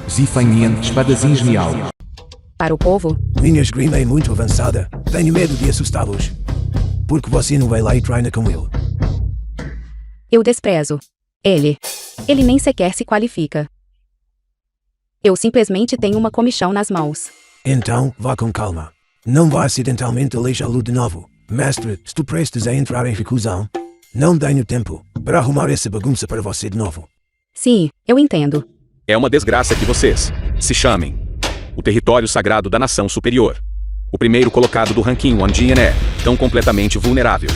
Zifanian, espadazinho genial. Para o povo, Minha esgrima é muito avançada. Tenho medo de assustá-los. Porque você não vai lá e treina com ele. eu desprezo. Ele nem sequer se qualifica. Eu simplesmente tenho uma comichão nas mãos. Então, vá com calma. Não vá acidentalmente aleijá-lo de novo. Mestre, estou prestes a entrar em reclusão. Não tenho tempo para arrumar essa bagunça para você de novo. Sim, eu entendo. É uma desgraça que vocês se chamem o território sagrado da nação superior. O primeiro colocado do ranking One é tão completamente vulnerável.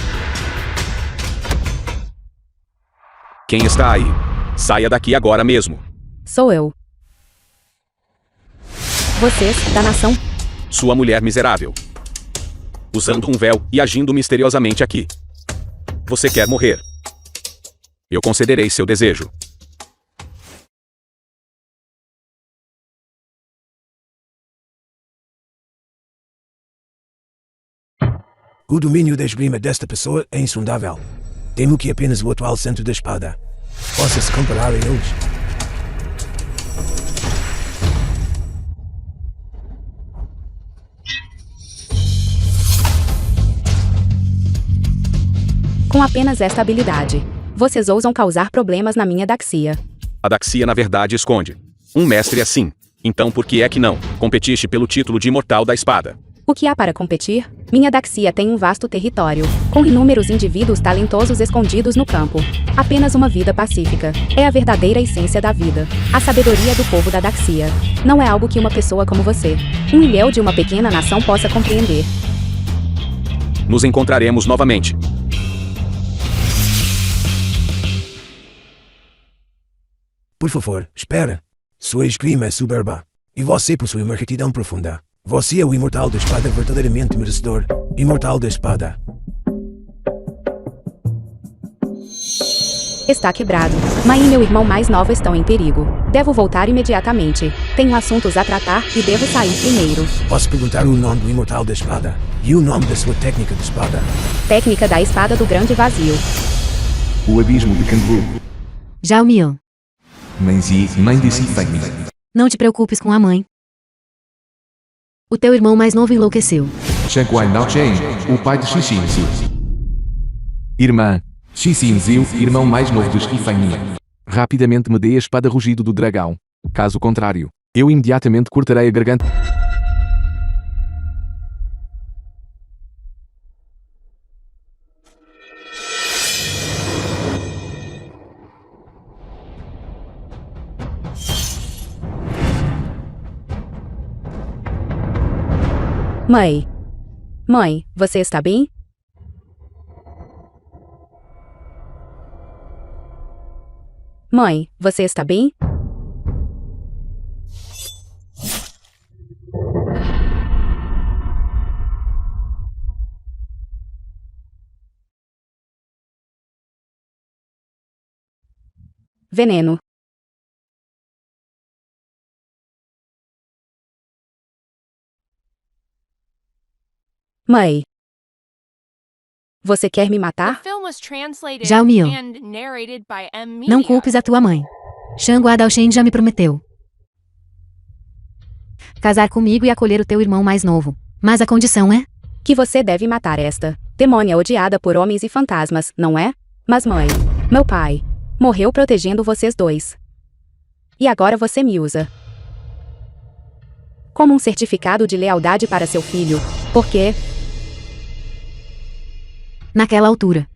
Quem está aí? Saia daqui agora mesmo. Sou eu. Vocês, da nação, Sua mulher miserável. Usando um véu e agindo misteriosamente aqui. Você quer morrer? Eu concederei seu desejo. O domínio da esgrima desta pessoa é insondável. Temo que apenas o atual centro da espada possa se comparar a eles. com apenas esta habilidade, vocês ousam causar problemas na minha Daxia. A Daxia na verdade esconde um mestre assim. Então por que é que não competiste pelo título de imortal da espada? O que há para competir? Minha Daxia tem um vasto território, com inúmeros indivíduos talentosos escondidos no campo. Apenas uma vida pacífica. É a verdadeira essência da vida. A sabedoria do povo da Daxia. Não é algo que uma pessoa como você, um ilhéu de uma pequena nação, possa compreender. Nos encontraremos novamente. Por favor, espera. Sua esgrima é soberba. E você possui uma retidão profunda. Você é o imortal da espada verdadeiramente merecedor. Imortal da espada. Está quebrado. Mãe e meu irmão mais novo estão em perigo. Devo voltar imediatamente. Tenho assuntos a tratar e devo sair primeiro. Posso perguntar o nome do imortal da espada? E o nome da sua técnica de espada? Técnica da espada do grande vazio. O abismo de Kanbu. Jalmian, Mãezi, mãe de Zifanian. não te preocupes com a mãe. O teu irmão mais novo enlouqueceu. Shanguai Naochen, o pai de Xixinziu. Irmã, Xixinziu, irmão mais novo de Zifanian. Rapidamente me dê a espada rugido do dragão. Caso contrário, eu imediatamente cortarei a garganta. Mãe. Mãe, você está bem? Mãe, você está bem? Veneno. Mãe. Você quer me matar? Jalmian, não Não culpes a tua mãe. Shangua Daoshen já me prometeu casar comigo e acolher o teu irmão mais novo. Mas a condição é... Que você deve matar esta demônia odiada por homens e fantasmas, não é? Mas mãe, meu pai, morreu protegendo vocês dois. E agora você me usa como um certificado de lealdade para seu filho. Por quê? Naquela altura,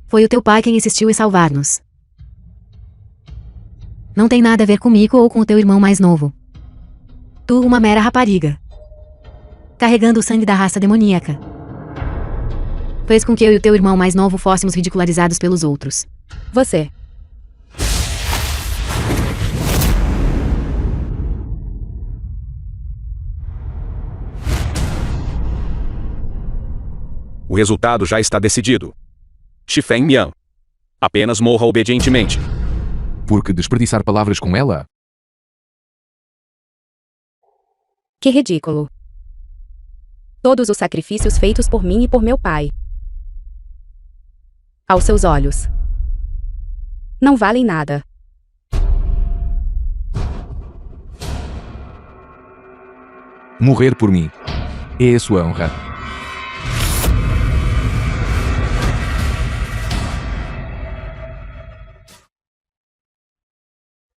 foi o teu pai quem insistiu em salvar-nos. Não tem nada a ver comigo ou com o teu irmão mais novo. Tu, uma mera rapariga, carregando o sangue da raça demoníaca, fez com que eu e o teu irmão mais novo fôssemos ridicularizados pelos outros. Você. O resultado já está decidido. Xifeng Mian. Apenas morra obedientemente. Por que desperdiçar palavras com ela? Que ridículo. Todos os sacrifícios feitos por mim e por meu pai, aos seus olhos, não valem nada. Morrer por mim. É a sua honra.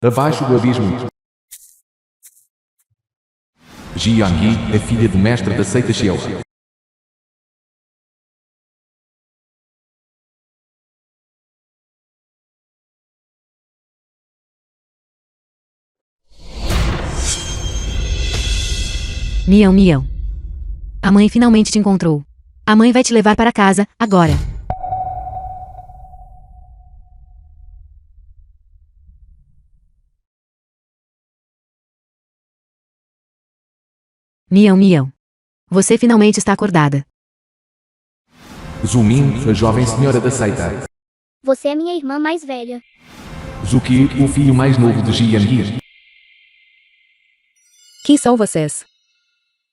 Abaixo do abismo. Jiang-Yi é filha do mestre da seita Xiao. Mião, Mião. A mãe finalmente te encontrou. A mãe vai te levar para casa, agora. Mião, Mião. Você finalmente está acordada. Zumin, a jovem senhora da seita. Você é minha irmã mais velha. Zuki, o filho mais novo de Jiang-Yi. Quem são vocês?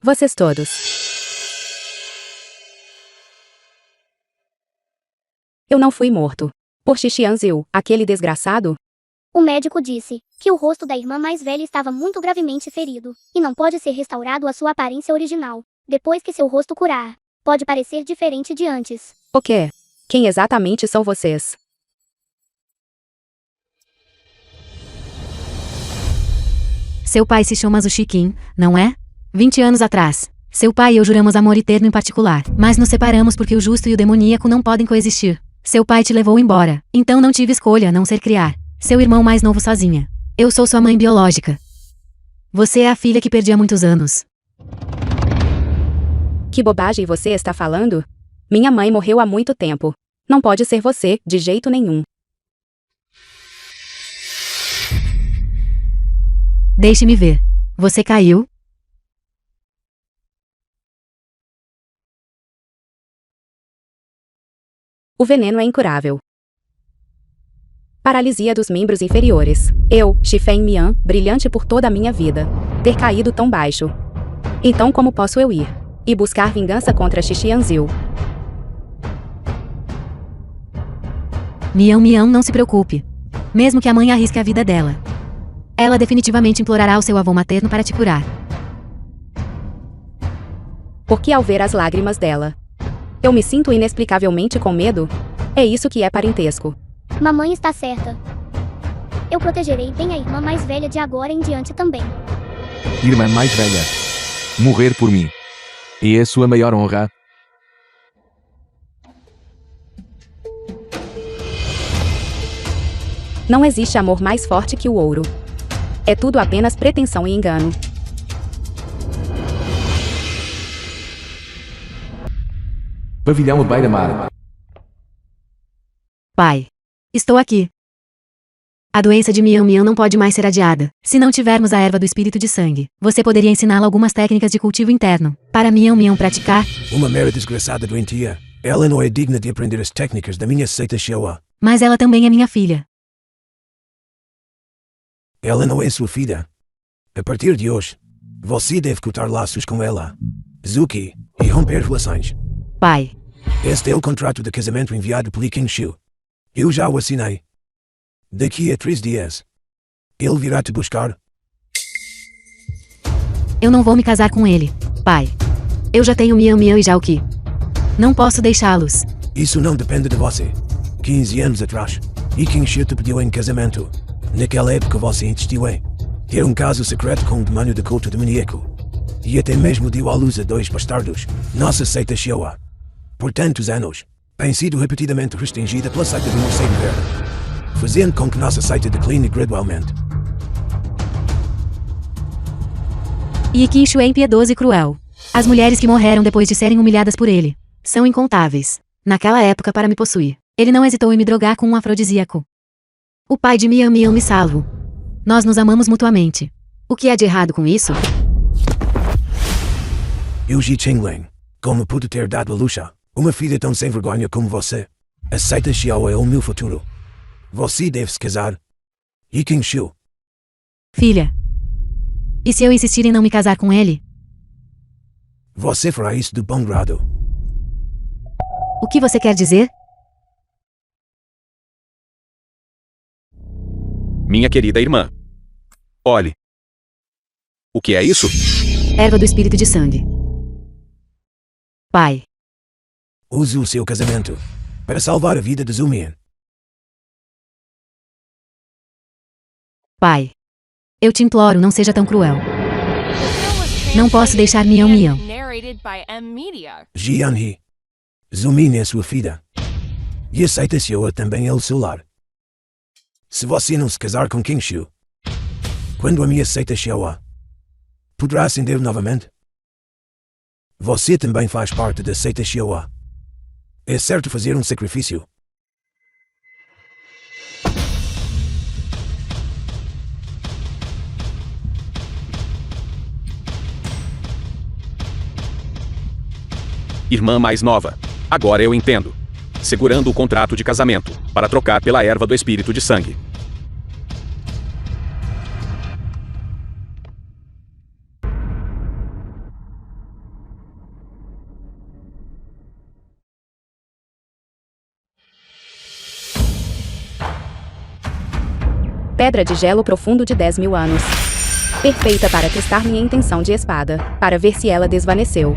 Vocês todos. Eu não fui morto. Por Xixianziu, aquele desgraçado? O médico disse que o rosto da irmã mais velha estava muito gravemente ferido e não pode ser restaurado à sua aparência original. Depois que seu rosto curar, pode parecer diferente de antes. O quê? Quem exatamente são vocês? Seu pai se chama Zuxiqin, não é? 20 anos atrás, seu pai e eu juramos amor eterno em particular, mas nos separamos porque o justo e o demoníaco não podem coexistir. Seu pai te levou embora, então não tive escolha a não ser criar seu irmão mais novo sozinha. Eu sou sua mãe biológica. Você é a filha que perdi há muitos anos. Que bobagem você está falando? Minha mãe morreu há muito tempo. Não pode ser você, de jeito nenhum. Deixe-me ver. Você caiu? O veneno é incurável. Paralisia dos membros inferiores. Eu, Xifeng Mian, brilhante por toda a minha vida, ter caído tão baixo. Então como posso eu ir e buscar vingança contra Xixianziu? Mião, Mião, não se preocupe. Mesmo que a mãe arrisque a vida dela, ela definitivamente implorará ao seu avô materno para te curar. Porque ao ver as lágrimas dela, eu me sinto inexplicavelmente com medo? É isso que é parentesco. Mamãe está certa. Eu protegerei bem a irmã mais velha de agora em diante também. Irmã mais velha. Morrer por mim. É a sua maior honra. Não existe amor mais forte que o ouro. É tudo apenas pretensão e engano. Pavilhão à beira-mar. Pai. Estou aqui. A doença de Mião Mião não pode mais ser adiada. Se não tivermos a erva do espírito de sangue, você poderia ensiná-la algumas técnicas de cultivo interno, para Mião Mião praticar? Uma mera desgraçada doentia. Ela não é digna de aprender as técnicas da minha seita Xiao. Mas ela também é minha filha. Ela não é sua filha. A partir de hoje, você deve cortar laços com ela, Zuki, e romper relações. Pai. Este é o contrato de casamento enviado por Li Qingshu. Eu já o assinei. Daqui a 3 dias, ele virá te buscar. Eu não vou me casar com ele, pai. Eu já tenho Mião Mião e Jiaoqi. Não posso deixá-los. Isso não depende de você. 15 anos atrás, Li Qingshu te pediu em casamento. Naquela época você insistiu em ter um caso secreto com o demônio de culto demoníaco. E até mesmo deu à luz a 2 bastardos. Nossa seita Xiao, por tantos anos, tem sido repetidamente restringida pela seita do Morcego Verde, fazendo com que nossa seita decline gradualmente. E Qingshu é impiedoso e cruel. As mulheres que morreram depois de serem humilhadas por ele são incontáveis. Naquela época, para me possuir, ele não hesitou em me drogar com um afrodisíaco. O pai de Mião Mião me salvo. Nós nos amamos mutuamente. O que há de errado com isso? Eu Ji Qingling, como pude ter dado a Luxa, uma filha tão sem vergonha como você? A seita Xiao é o meu futuro. Você deve se casar. Li Qingshu. Filha. E se eu insistir em não me casar com ele? Você fará isso de bom grado. O que você quer dizer? Minha querida irmã. Olhe. O que é isso? Erva do espírito de sangue. Pai, Use o seu casamento para salvar a vida de Zumian. pai. Eu te imploro, não seja tão cruel. Não posso deixar Mião Mião. Narrated by M Media. Jianhe. Zumin é sua filha. E aceita Xiao também é o seu lar. Se você não se casar com King Shu, quando a minha aceita Xiao, poderá acender novamente? Você também faz parte da seita Xiao. É certo fazer um sacrifício. Irmã mais nova. Agora eu entendo. Segurando o contrato de casamento, para trocar pela erva do espírito de sangue. Pedra de gelo profundo de 10.000 anos. Perfeita para testar minha intenção de espada, para ver se ela desvaneceu.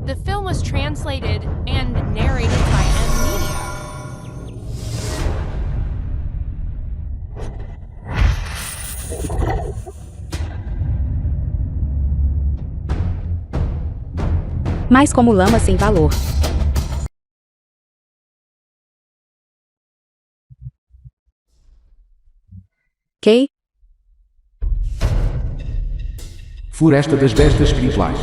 The film was translated and narrated by M Media. Mais como lama sem valor. Ok? Floresta das Bestas Espirituais.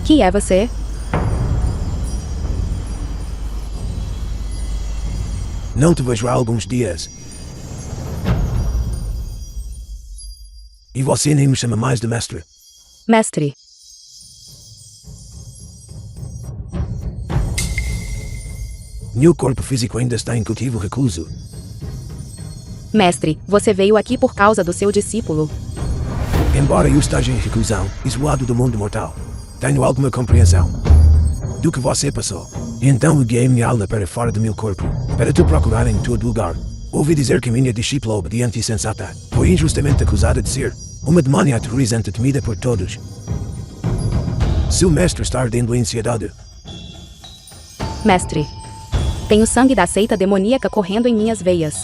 Que é você? Não te vejo há alguns dias. E você nem me chama mais de mestre. Mestre. Meu corpo físico ainda está em cultivo recluso. Mestre, você veio aqui por causa do seu discípulo. Embora eu esteja em reclusão, isolado do mundo mortal, tenho alguma compreensão do que você passou. Então eu guiei minha alma para fora do meu corpo, para te procurar em todo lugar. Ouvi dizer que minha discípula obediente e sensata foi injustamente acusada de ser uma demônia aterrorizante temida por todos. Seu mestre está ardendo em ansiedade. Mestre. Tenho sangue da seita demoníaca correndo em minhas veias.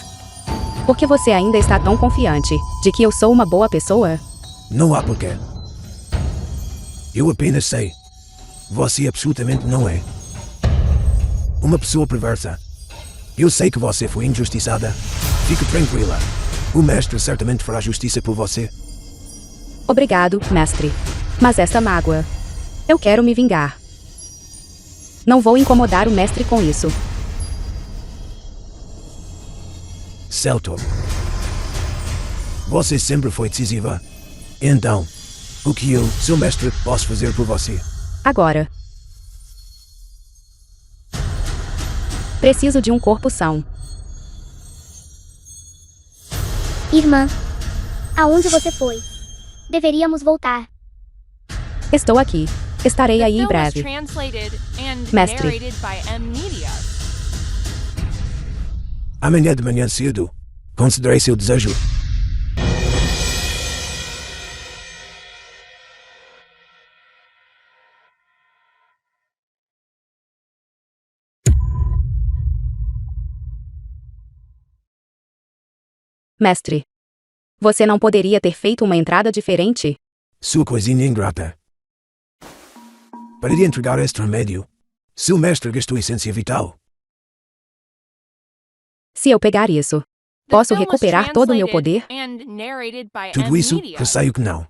Por que você ainda está tão confiante de que eu sou uma boa pessoa? Não há porquê. Eu apenas sei. Você absolutamente não é uma pessoa perversa. Eu sei que você foi injustiçada. Fique tranquila. O mestre certamente fará justiça por você. Obrigado, mestre. Mas essa mágoa. Eu quero me vingar. Não vou incomodar o mestre com isso. Celto. Você sempre foi decisiva. Então, o que eu, seu mestre, posso fazer por você? Agora. Preciso de um corpo são. Irmã, aonde você foi? Deveríamos voltar. Estou aqui. Estarei The aí em film was breve. translated and Mestre. narrated by M Media. Amanhã de manhã cedo, considerei seu desejo. Mestre. Você não poderia ter feito uma entrada diferente? Sua coisinha ingrata. Para lhe entregar este remédio, seu mestre gastou essência vital. Se eu pegar isso, The posso film was recuperar todo o meu translated poder? and narrated by Tudo M isso, Media. receio que não.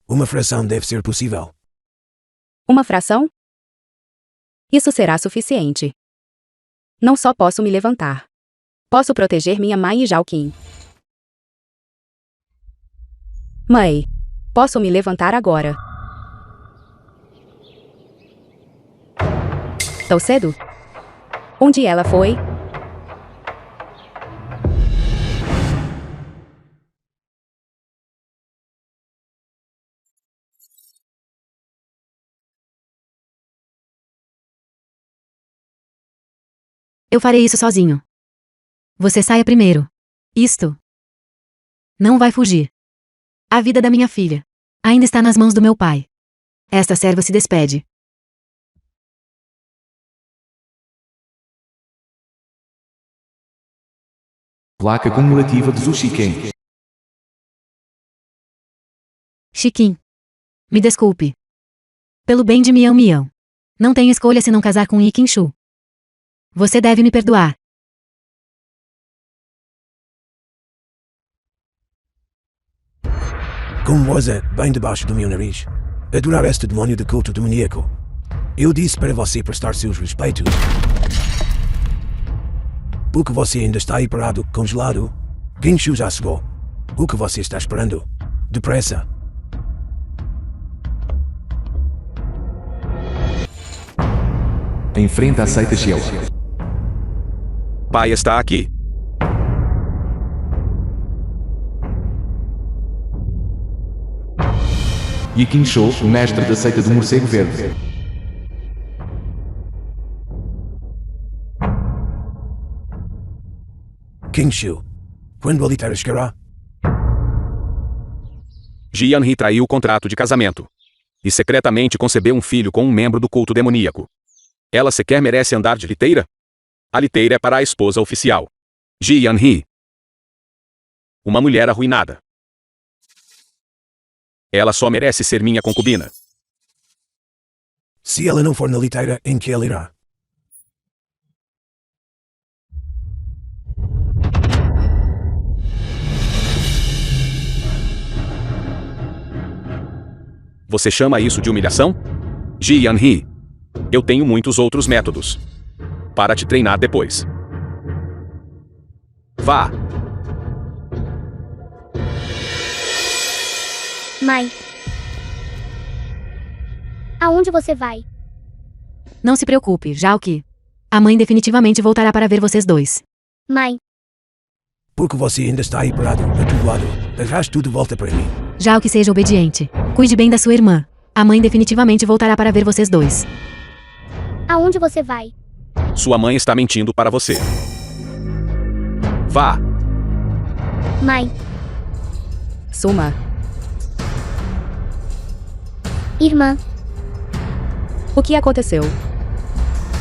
Uma fração deve ser possível. Uma fração? Isso será suficiente. Não só posso me levantar. Posso proteger minha mãe e Jalkin. Mãe, posso me levantar agora. Tão cedo? Onde ela foi? Eu farei isso sozinho. Você saia primeiro. Isto não vai fugir. A vida da minha filha ainda está nas mãos do meu pai. Esta serva se despede. Placa comemorativa de Zushiken. Chiquim. Me desculpe. Pelo bem de Mião Mião. Não tenho escolha se não casar com Ikinshu. Você deve me perdoar. Como você, bem debaixo do meu nariz, adorar este demônio de culto demoníaco. Eu disse para você prestar seus respeitos. Por que você ainda está aí parado, congelado? Kinshu já chegou. O que você está esperando? Depressa. Enfrenta a seita Shell. Pai está aqui. Yikinsho, o mestre da seita do morcego verde. Kinshu. Quando a litera chegará? Jianhee traiu o contrato de casamento. E secretamente concebeu um filho com um membro do culto demoníaco. Ela sequer merece andar de liteira? A liteira é para a esposa oficial. Jianhee. Uma mulher arruinada. Ela só merece ser minha concubina. Se ela não for na liteira, em que ela irá? Você chama isso de humilhação? Jianhee. Eu tenho muitos outros métodos. Para te treinar depois. Vá. Mãe. Aonde você vai? Não se preocupe, Jalki. A mãe definitivamente voltará para ver vocês dois. Mãe. Por que você ainda está aí parado, atordoado? Arraste tudo de volta para mim. Jalki, seja obediente. Cuide bem da sua irmã. A mãe definitivamente voltará para ver vocês dois. Aonde você vai? Sua mãe está mentindo para você. Vá. Mãe. Suma. Irmã. O que aconteceu?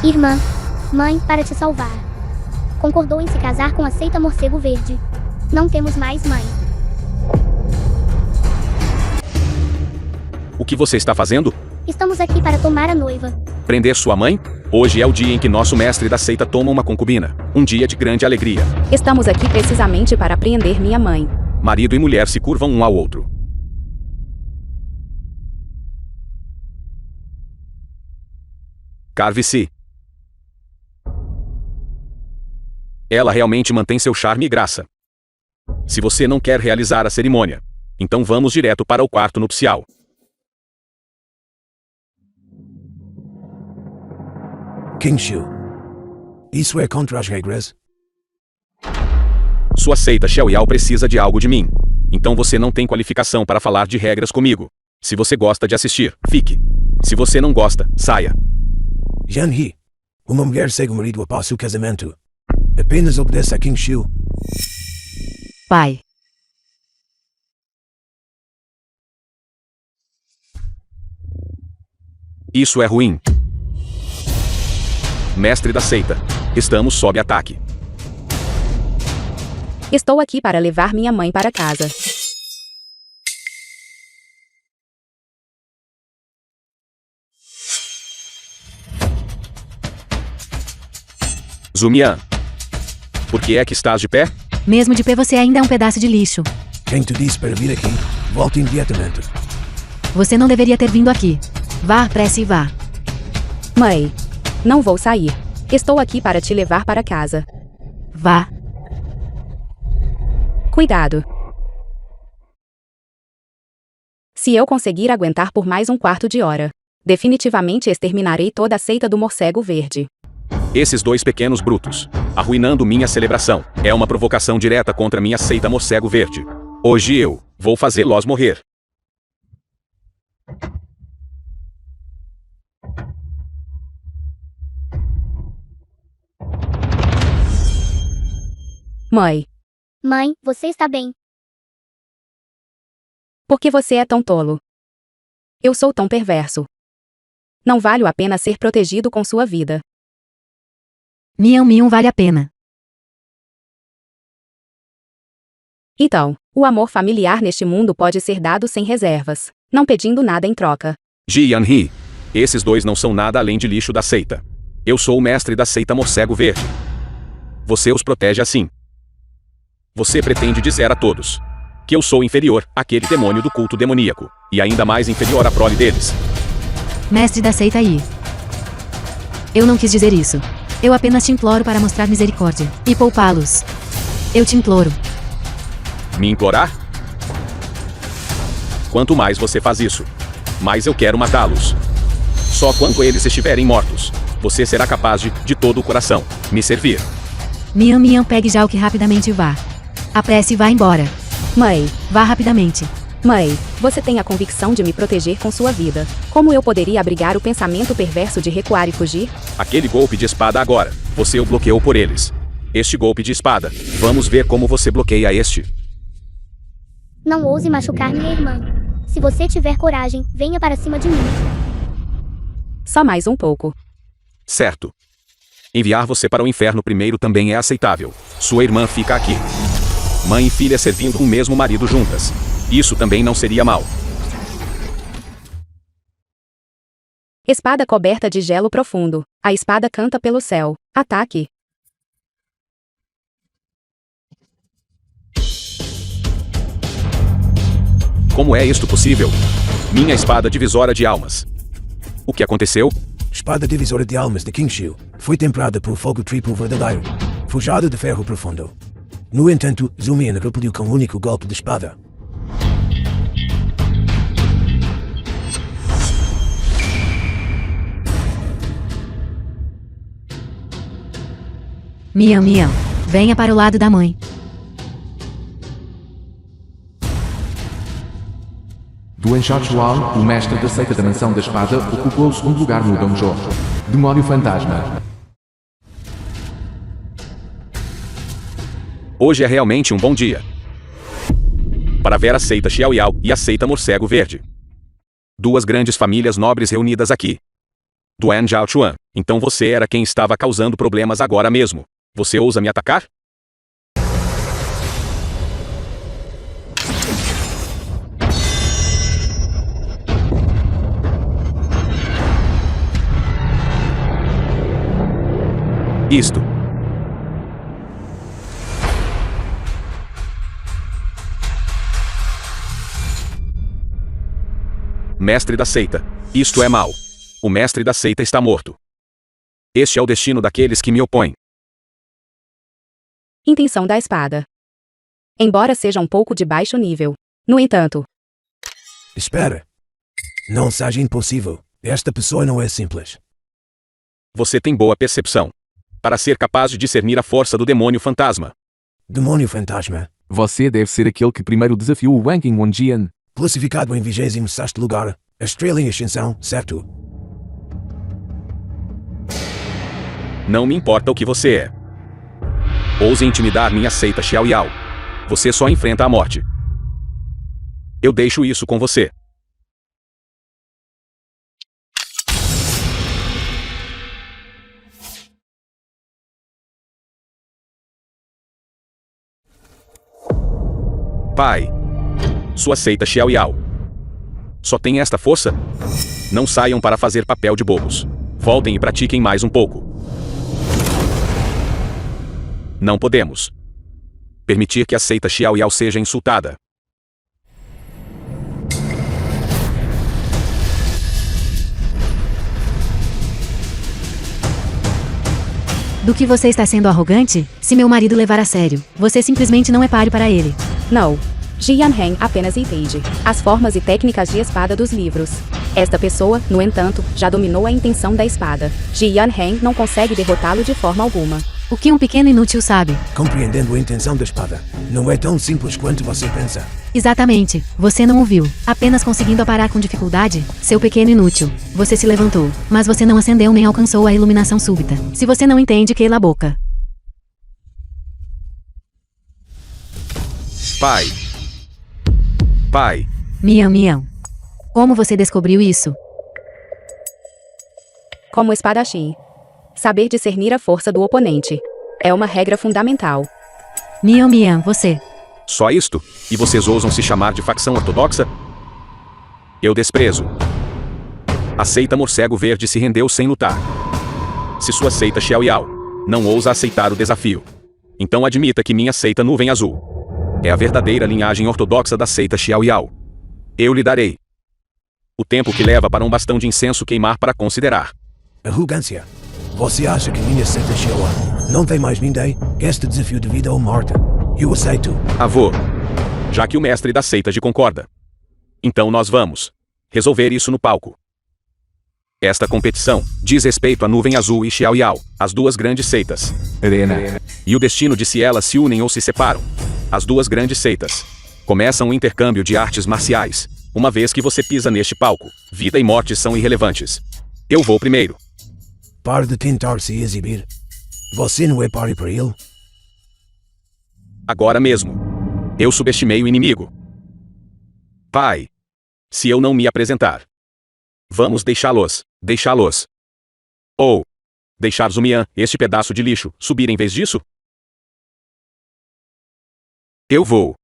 Irmã. Mãe, para te salvar. Concordou em se casar com a seita Morcego Verde. Não temos mais mãe. O que você está fazendo? Estamos aqui para tomar a noiva. Prender sua mãe? Hoje é o dia em que nosso mestre da seita toma uma concubina. Um dia de grande alegria. Estamos aqui precisamente para apreender minha mãe. Marido e mulher se curvam um ao outro. Carve-se. Ela realmente mantém seu charme e graça. Se você não quer realizar a cerimônia, então vamos direto para o quarto nupcial. Kinshu. Isso é contra as regras? Sua seita Xiaoyao precisa de algo de mim. Então você não tem qualificação para falar de regras comigo. Se você gosta de assistir, fique. Se você não gosta, saia. Jianhee. Uma mulher segue o marido após o casamento. Apenas obedeça a Kinshu. Pai. Isso é ruim. Mestre da seita. Estamos sob ataque. Estou aqui para levar minha mãe para casa. Zumian. Por que é que estás de pé? Mesmo de pé você ainda é um pedaço de lixo. Quem te disse para vir aqui? Volte imediatamente. Você não deveria ter vindo aqui. Vá, presse e vá. Mãe. Não vou sair. Estou aqui para te levar para casa. Vá. Cuidado. Se eu conseguir aguentar por mais um quarto de hora, definitivamente exterminarei toda a seita do morcego verde. Esses dois pequenos brutos, arruinando minha celebração, é uma provocação direta contra minha seita morcego verde. Hoje eu vou fazê-los morrer. Mãe, Mãe, você está bem? por que você é tão tolo? Eu sou tão perverso. Não valho a pena ser protegido com sua vida. Miam vale a pena. Então, o amor familiar neste mundo pode ser dado sem reservas, não pedindo nada em troca. Ji Yan-hee. Esses dois não são nada além de lixo da seita. Eu sou o mestre da seita Morcego Verde. Você os protege assim. Você pretende dizer a todos que eu sou inferior àquele demônio do culto demoníaco, e ainda mais inferior à prole deles. Mestre da seita aí. Eu não quis dizer isso. Eu apenas te imploro para mostrar misericórdia e poupá-los. Eu te imploro. Me implorar? Quanto mais você faz isso, mais eu quero matá-los. Só quando eles estiverem mortos, você será capaz de todo o coração, me servir. Miam, pegue já o que rapidamente vá. Apresse e vá embora. Mãe, Vá rapidamente. mãe, você tem a convicção de me proteger com sua vida. Como eu poderia abrigar o pensamento perverso de recuar e fugir? Aquele golpe de espada agora, você o bloqueou por eles. Este golpe de espada, vamos ver como você bloqueia este. Não ouse machucar minha irmã. Se você tiver coragem, venha para cima de mim. Só mais um pouco. Certo. Enviar você para o inferno primeiro também é aceitável. Sua irmã fica aqui. Mãe e filha servindo um mesmo marido juntas. Isso também não seria mal. Espada coberta de gelo profundo. A espada canta pelo céu. Ataque. Como é isto possível? Minha espada divisora de almas. O que aconteceu? Espada divisora de almas de King Shield foi temperada por fogo triplo verdadeiro, forjado de ferro profundo. No entanto, Zumian repeliu com um único golpe de espada. Miam, venha para o lado da mãe. Duan Shaochuan, o mestre da seita da Mansão da Espada, ocupou o segundo lugar no Donjo. Demónio Fantasma. Hoje é realmente um bom dia para ver a seita Xiao Yao e a seita Morcego Verde. Duas grandes famílias nobres reunidas aqui. Duan Shaochuan, então você era quem estava causando problemas agora mesmo. Você ousa me atacar? Isto. Mestre da seita. Isto é mal. O mestre da seita está morto. Este é o destino daqueles que me opõem. Intenção da espada. Embora seja um pouco de baixo nível. No entanto, Espera. Não seja impossível. Esta pessoa não é simples. Você tem boa percepção para ser capaz de discernir a força do demônio fantasma. Demônio Fantasma, Você deve ser aquele que primeiro desafiou o Wang Wonjian. classificado em 26º lugar, a estrela em ascensão, certo? Não me importa o que você é. Ouse intimidar minha seita Xiao Yao. Você só enfrenta a morte. Eu deixo isso com você. Pai. Sua seita Xiao Yao só tem esta força? Não saiam para fazer papel de bobos. Voltem e pratiquem mais um pouco. Não podemos permitir que a seita Xiao Yao seja insultada. Do que você está sendo arrogante? Se meu marido levar a sério, você simplesmente não é páreo para ele. não. Jian Heng apenas entende as formas e técnicas de espada dos livros. Esta pessoa, no entanto, já dominou a intenção da espada. Jian Heng não consegue derrotá-lo de forma alguma. O que um pequeno inútil sabe? Compreendendo a intenção da espada, não é tão simples quanto você pensa. Exatamente, você não ouviu. Apenas conseguindo aparar com dificuldade, seu pequeno inútil. Você se levantou, mas você não acendeu nem alcançou a iluminação súbita. Se você não entende, queila a boca. Pai. Pai. Mião, mião. Como você descobriu isso? Como espadachim. Saber discernir a força do oponente. É uma regra fundamental. Mião, mião, você. Só isto? E vocês ousam se chamar de facção ortodoxa? Eu desprezo. A seita Morcego Verde se rendeu sem lutar. Se sua seita Xiao Yao não ousa aceitar o desafio, então admita que minha seita Nuvem Azul é a verdadeira linhagem ortodoxa da seita Xiao Yao. Eu lhe darei o tempo que leva para um bastão de incenso queimar para considerar. Arrogância. Você acha que minha seita Sheoa não tem mais ninguém? Este desafio de vida ou morte. Eu aceito. Avô, já que o mestre da seita de concorda, então nós vamos resolver isso no palco. Esta competição diz respeito a Nuvem Azul e Xiao Yao, as duas grandes seitas. Arena. E o destino de se elas se unem ou se separam. As duas grandes seitas começam o intercâmbio de artes marciais. Uma vez que você pisa neste palco, vida e morte são irrelevantes. Eu vou primeiro. Pare de tentar se exibir. Você não é páreo para ele? Agora mesmo. Eu subestimei o inimigo. Pai. Se eu não me apresentar, vamos deixá-los. Ou deixar Zumian, este pedaço de lixo, subir em vez disso? Eu vou.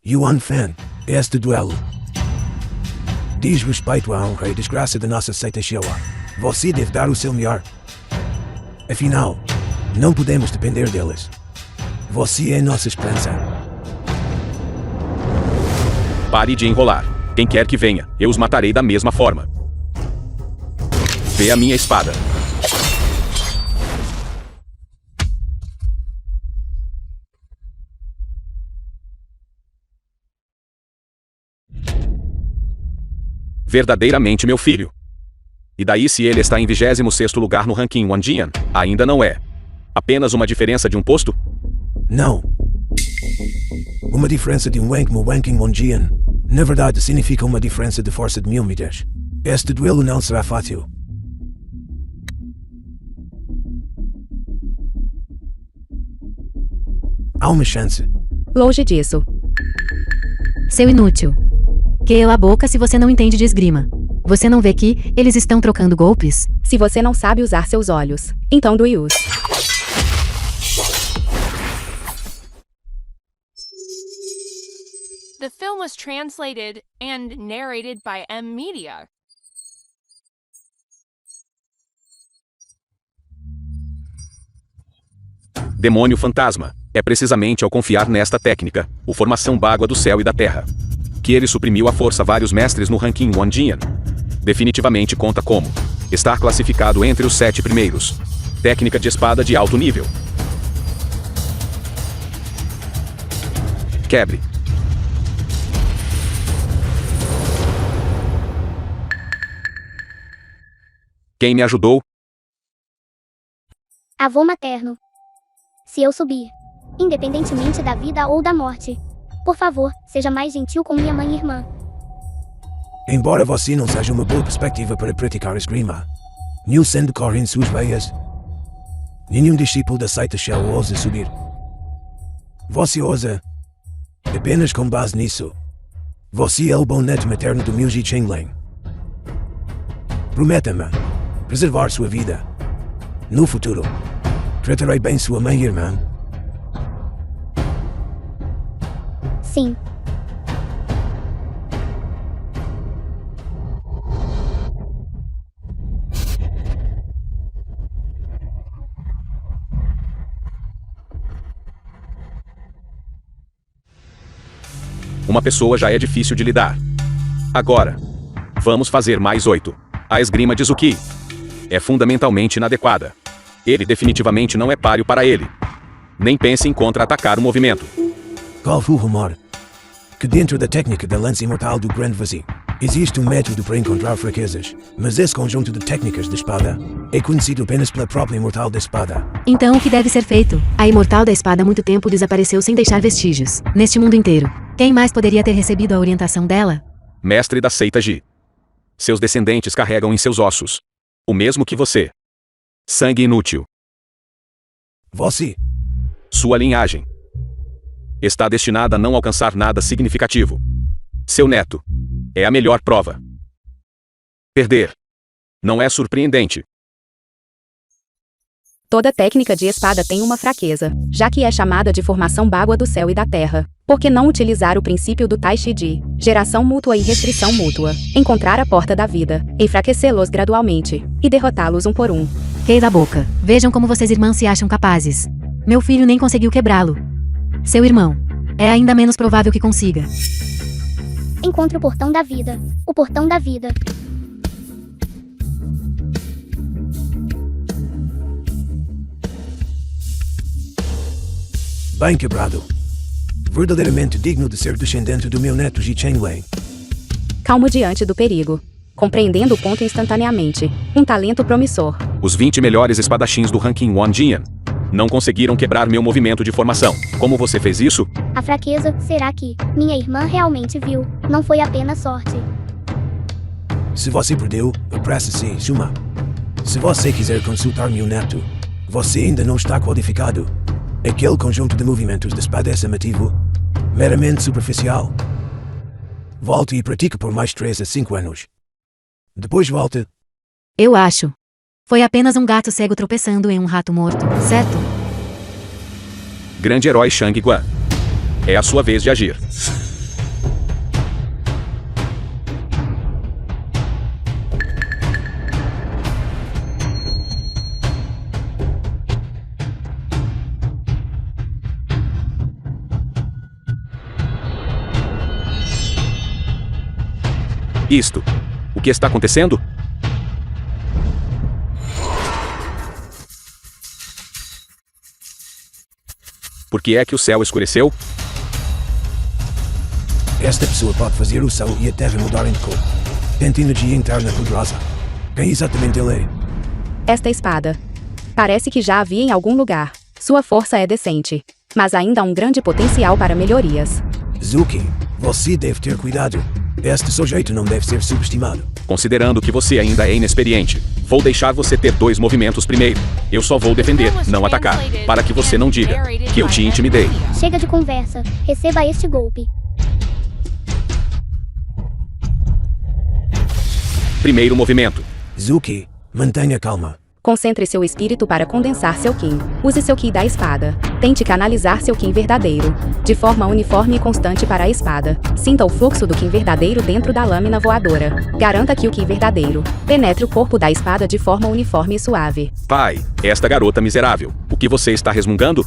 Yuan Fan, este duelo diz respeito à honra e desgraça da nossa seita Sheoa. Você deve dar o seu melhor. Afinal, não podemos depender deles. Você é nossa esperança. Pare de enrolar. Quem quer que venha, eu os matarei da mesma forma. Vê a minha espada. Verdadeiramente meu filho. E daí se ele está em 26º lugar no ranking Wanjian, ainda não é. Apenas uma diferença de um posto? Não. Uma diferença de um rank no ranking Wanjian, na verdade significa uma diferença de força de 1000 metros. Este duelo não será fácil. Há uma chance. Longe disso. Seu inútil. Queila a boca se você não entende de esgrima. Você não vê que eles estão trocando golpes? Se você não sabe usar seus olhos, então doe-os. The film was translated and narrated by M Media. Demônio fantasma. É precisamente ao confiar nesta técnica, o formação bágua do céu e da terra, que ele suprimiu à força vários mestres no ranking Wanjian. Definitivamente conta como estar classificado entre os 7 primeiros. Técnica de espada de alto nível. Quebre. Quem me ajudou? Avô materno. Se eu subir, independentemente da vida ou da morte, por favor, seja mais gentil com minha mãe e irmã. Embora você não seja uma boa perspectiva para praticar esgrima, nenhum sendo corre em suas veias. Nenhum discípulo da seita Shell ousa subir. Você ousa. Apenas com base nisso. Você é o bom neto materno do Miuji Chengling. Prometa-me preservar sua vida. No futuro, tratarei bem sua mãe e irmã. Sim. Uma pessoa já é difícil de lidar. Agora, vamos fazer mais 8. A esgrima de Zuki é fundamentalmente inadequada. Ele definitivamente não é páreo para ele. Nem pense em contra-atacar o movimento. Qual foi o rumor? Que dentro da técnica da lança imortal do Grande Vazio, existe um método para encontrar fraquezas, mas esse conjunto de técnicas de espada é conhecido apenas pela própria imortal da espada. Então o que deve ser feito? A imortal da espada há muito tempo desapareceu sem deixar vestígios. Neste mundo inteiro, quem mais poderia ter recebido a orientação dela? Mestre da seita Ji. Seus descendentes carregam em seus ossos o mesmo que você. Sangue inútil. Você. Sua linhagem está destinada a não alcançar nada significativo. Seu neto é a melhor prova. Perder não é surpreendente. Toda técnica de espada tem uma fraqueza, já que é chamada de formação bágua do céu e da terra. Por que não utilizar o princípio do Tai Chi de geração mútua e restrição mútua? Encontrar a porta da vida, enfraquecê-los gradualmente, e derrotá-los um por um. Queira a boca. Vejam como vocês irmãos se acham capazes. Meu filho nem conseguiu quebrá-lo. Seu irmão. É ainda menos provável que consiga. Encontre o portão da vida. O portão da vida. Bem quebrado. Verdadeiramente digno de ser descendente do meu neto Ji Chenwei. Calmo diante do perigo. Compreendendo o ponto instantaneamente. Um talento promissor. Os 20 melhores espadachins do ranking One Jian não conseguiram quebrar meu movimento de formação. Como você fez isso? A fraqueza será que minha irmã realmente viu. Não foi apenas sorte. Se você perdeu, apresse-se, Shuma. Se você quiser consultar meu neto, você ainda não está qualificado. Aquele conjunto de movimentos de espada é chamativo, meramente superficial. Volte e pratique por mais 3 a 5 anos. Depois volte. Eu acho. Foi apenas um gato cego tropeçando em um rato morto, certo? Grande herói Shang Guan. É a sua vez de agir. Isto. O que está acontecendo? Por que é que o céu escureceu? Esta pessoa pode fazer o céu e a terra mudarem de cor. Tente energia interna poderosa. Quem exatamente ele é? Esta espada. Parece que já a vi em algum lugar. Sua força é decente, mas ainda há um grande potencial para melhorias. Zuki, você deve ter cuidado. Este sujeito não deve ser subestimado. Considerando que você ainda é inexperiente, vou deixar você ter 2 movimentos primeiro. Eu só vou defender, não atacar, para que você não diga que eu te intimidei. Chega de conversa. Receba este golpe. Primeiro movimento. Zuki, mantenha calma. Concentre seu espírito para condensar seu Qi. Use seu Qi da espada. Tente canalizar seu Qi verdadeiro, de forma uniforme e constante para a espada. Sinta o fluxo do Qi verdadeiro dentro da lâmina voadora. Garanta que o Qi verdadeiro penetre o corpo da espada de forma uniforme e suave. Pai, esta garota miserável. O que você está resmungando?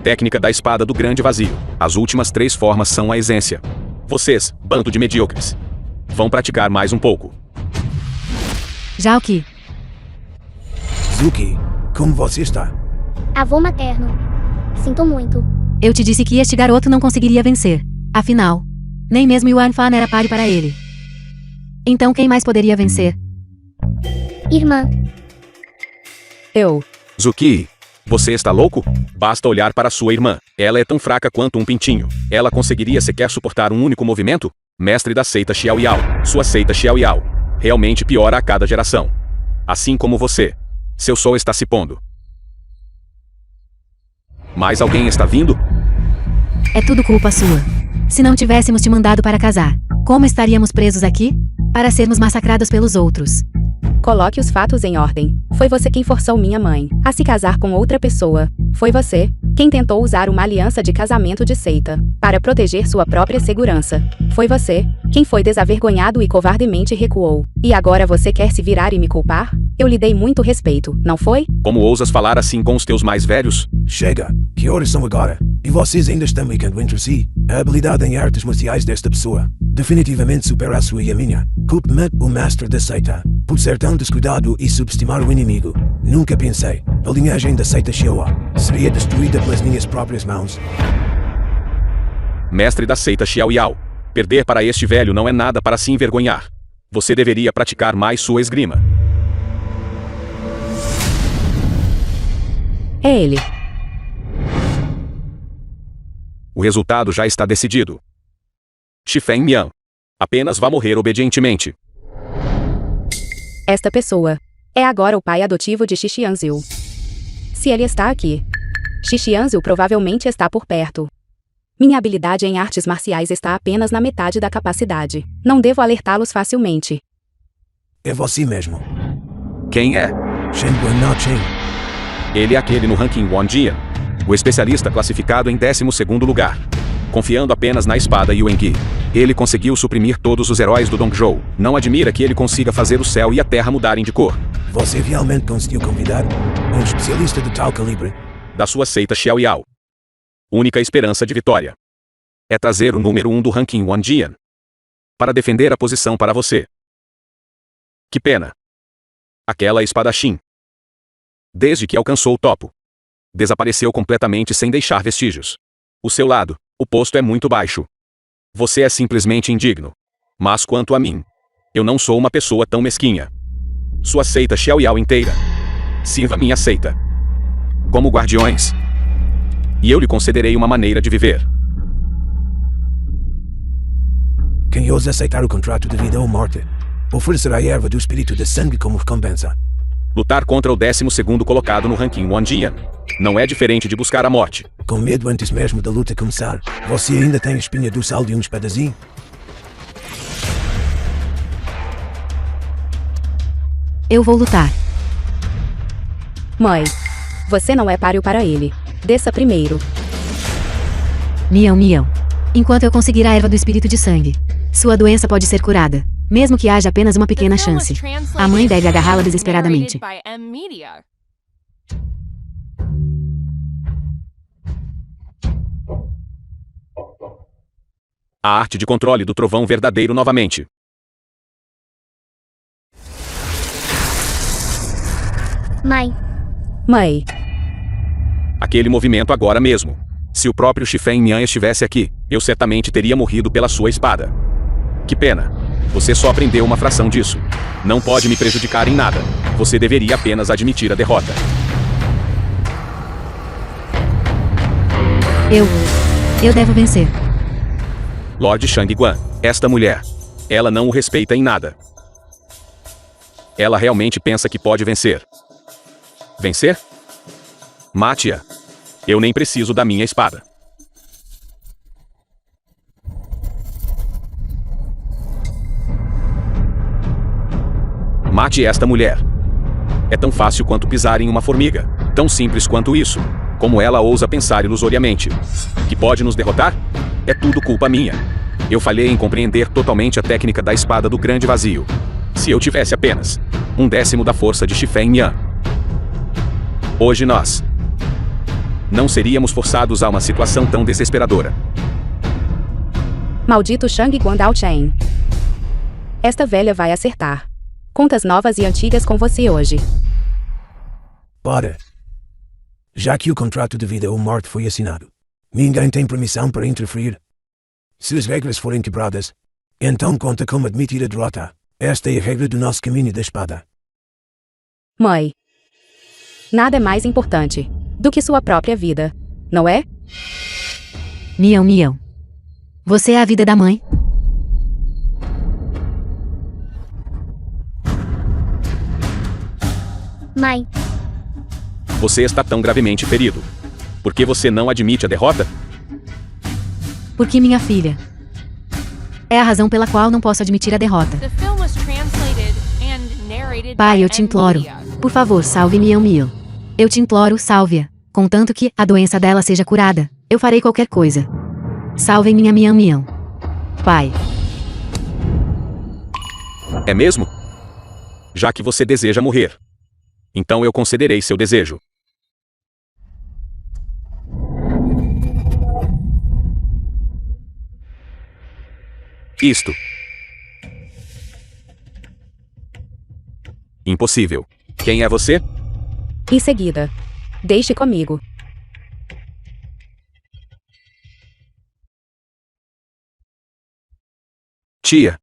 Técnica da espada do grande vazio. As últimas 3 formas são a essência. Vocês, bando de medíocres, vão praticar mais um pouco. Já o que? Zuki, como você está? Avô materno. Sinto muito. Eu te disse que este garoto não conseguiria vencer. Afinal, nem mesmo Yuan Fan era páreo para ele. Então quem mais poderia vencer? Irmã. Eu. Zuki, você está louco? Basta olhar para sua irmã. Ela é tão fraca quanto um pintinho. Ela conseguiria sequer suportar um único movimento? Mestre da seita Xiao Yao. Sua seita Xiao Yao realmente piora a cada geração. Assim como você. Seu sol está se pondo. Mais alguém está vindo? É tudo culpa sua. Se não tivéssemos te mandado para casar, como estaríamos presos aqui? Para sermos massacrados pelos outros. Coloque os fatos em ordem. Foi você quem forçou minha mãe a se casar com outra pessoa. Foi você quem tentou usar uma aliança de casamento de seita para proteger sua própria segurança. Foi você quem foi desavergonhado e covardemente recuou. E agora você quer se virar e me culpar? Eu lhe dei muito respeito, não foi? Como ousas falar assim com os teus mais velhos? Chega, que horas são agora? E vocês ainda estão brincando entre si? A habilidade em artes marciais desta pessoa definitivamente supera a sua e a minha. Culpe-me, o mestre da seita, por ser tão descuidado e subestimar o inimigo. Nunca pensei, a linhagem da seita Xiao seria destruída pelas minhas próprias mãos. Mestre da seita Xiao Yao. Perder para este velho não é nada para se envergonhar. Você deveria praticar mais sua esgrima. É ele. O resultado já está decidido. Xifeng Mian. Apenas vá morrer obedientemente. Esta pessoa é agora o pai adotivo de Xixianzil. Se ele está aqui, Xixianzil provavelmente está por perto. Minha habilidade em artes marciais está apenas na metade da capacidade. Não devo alertá-los facilmente. É você mesmo. Quem é? Shen Guan Chen. Ele é aquele no ranking Wanjian, o especialista classificado em 12º lugar. Confiando apenas na espada Yuengyi, ele conseguiu suprimir todos os heróis do Dongzhou. Não admira que ele consiga fazer o céu e a terra mudarem de cor. Você realmente conseguiu convidar um especialista de tal calibre? Da sua seita Xiaoyao. Única esperança de vitória é trazer o número 1 do ranking Wanjian para defender a posição para você. Que pena. Aquela espadachim, desde que alcançou o topo, desapareceu completamente sem deixar vestígios. O seu lado, o posto é muito baixo. Você é simplesmente indigno. Mas quanto a mim, eu não sou uma pessoa tão mesquinha. Sua seita Xiaoyao inteira. Sirva minha seita como guardiões, e eu lhe concederei uma maneira de viver. Quem ousa aceitar o contrato de vida ou morte, oferecerá a erva do espírito de sangue como recompensa. Lutar contra o 12º colocado no ranking Wanjian não é diferente de buscar a morte. Com medo antes mesmo da luta começar, você ainda tem a espinha dorsal de um espadazinho? Eu vou lutar. Mãe, você não é páreo para ele. Desça primeiro. Mião, mião. Enquanto eu conseguir a erva do espírito de sangue, sua doença pode ser curada, mesmo que haja apenas uma pequena chance. A mãe deve agarrá-la desesperadamente. A arte de controle do trovão verdadeiro novamente. Mãe, Mãe, Aquele movimento agora mesmo. Se o próprio Xifeng Mian estivesse aqui, eu certamente teria morrido pela sua espada. Que pena. Você só aprendeu uma fração disso. Não pode me prejudicar em nada. Você deveria apenas admitir a derrota. Eu devo vencer. Lord Shangguan, esta mulher. Ela não o respeita em nada. Ela realmente pensa que pode vencer. Vencer? Mate-a. Eu nem preciso da minha espada. Mate esta mulher. É tão fácil quanto pisar em uma formiga. Tão simples quanto isso. Como ela ousa pensar ilusoriamente. Que pode nos derrotar? É tudo culpa minha. Eu falhei em compreender totalmente a técnica da espada do grande vazio. Se eu tivesse apenas 1/10 da força de Xifeng Mian, hoje nós não seríamos forçados a uma situação tão desesperadora. maldito Shang Guandao Chen. Esta velha vai acertar. Contas novas e antigas com você hoje. Para. Já que o contrato de vida ou morte foi assinado, ninguém tem permissão para interferir. Se as regras forem quebradas, então conta como admitir a derrota. Esta é a regra do nosso caminho da espada. Mãe, nada é mais importante do que sua própria vida, não é? Mião, mião. Você é a vida da mãe? mãe, Você está tão gravemente ferido. Por que você não admite a derrota? Porque minha filha. É a razão pela qual não posso admitir a derrota. The film was translated and narrated Pai, by eu te imploro. Media. Por favor, salve Mião, mião. Eu te imploro, salve-a. Contanto que a doença dela seja curada, eu farei qualquer coisa. Salvem minha Mião, mião. Pai. É mesmo? Já que você deseja morrer, então eu concederei seu desejo. Isto. Impossível. Quem é você? Em seguida, deixe comigo. Tia.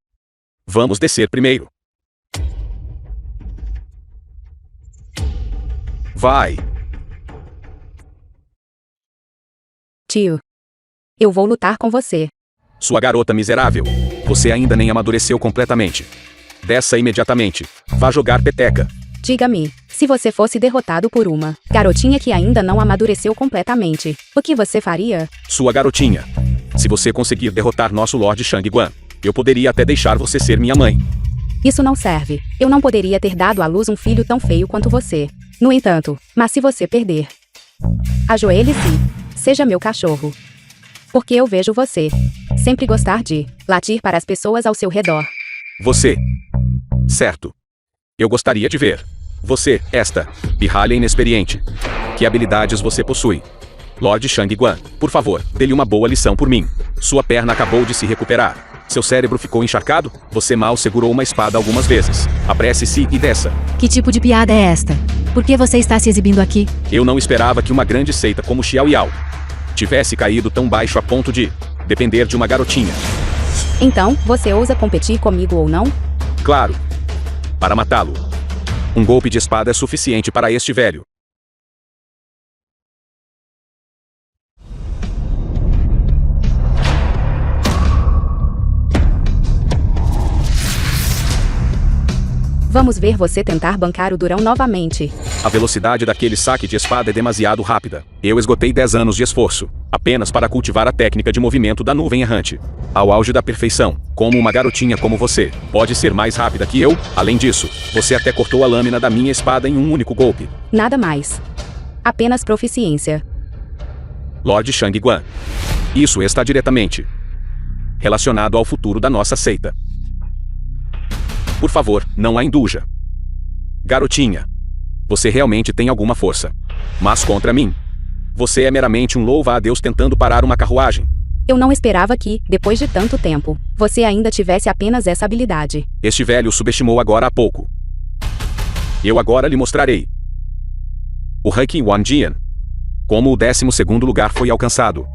Vamos descer primeiro. Vai. Tio. Eu vou lutar com você. Sua garota miserável. Você ainda nem amadureceu completamente. Desça imediatamente. Vá jogar peteca. Diga-me, se você fosse derrotado por uma garotinha que ainda não amadureceu completamente, o que você faria? Sua garotinha. Se você conseguir derrotar nosso Lord Shang-Guan, eu poderia até deixar você ser minha mãe. Isso não serve. Eu não poderia ter dado à luz um filho tão feio quanto você. No entanto, mas se você perder, ajoelhe-se. Seja meu cachorro. Porque eu vejo você sempre gostar de latir para as pessoas ao seu redor. Você. Certo. Eu gostaria de ver. Você, esta pirralha inexperiente. Que habilidades você possui? Lord Shang-Guan, por favor, dê-lhe uma boa lição por mim. Sua perna acabou de se recuperar. Seu cérebro ficou encharcado? Você mal segurou uma espada algumas vezes. Apresse-se e desça. Que tipo de piada é esta? Por que você está se exibindo aqui? Eu não esperava que uma grande seita como Xiao Yao tivesse caído tão baixo a ponto de depender de uma garotinha. Então, você ousa competir comigo ou não? Claro. Para matá-lo. Um golpe de espada é suficiente para este velho. Vamos ver você tentar bancar o durão novamente. A velocidade daquele saque de espada é demasiado rápida. Eu esgotei 10 anos de esforço, apenas para cultivar a técnica de movimento da nuvem errante. Ao auge da perfeição, como uma garotinha como você, pode ser mais rápida que eu. Além disso, você até cortou a lâmina da minha espada em um único golpe. Nada mais. Apenas proficiência. Lord Shang-Guan. Isso está diretamente relacionado ao futuro da nossa seita. Por favor, não a indulja. Garotinha. Você realmente tem alguma força. Mas contra mim, você é meramente um louva-a-Deus tentando parar uma carruagem. Eu não esperava que, depois de tanto tempo, você ainda tivesse apenas essa habilidade. Este velho subestimou agora há pouco. Eu agora lhe mostrarei. O ranking One Jian. Como o 12º lugar foi alcançado.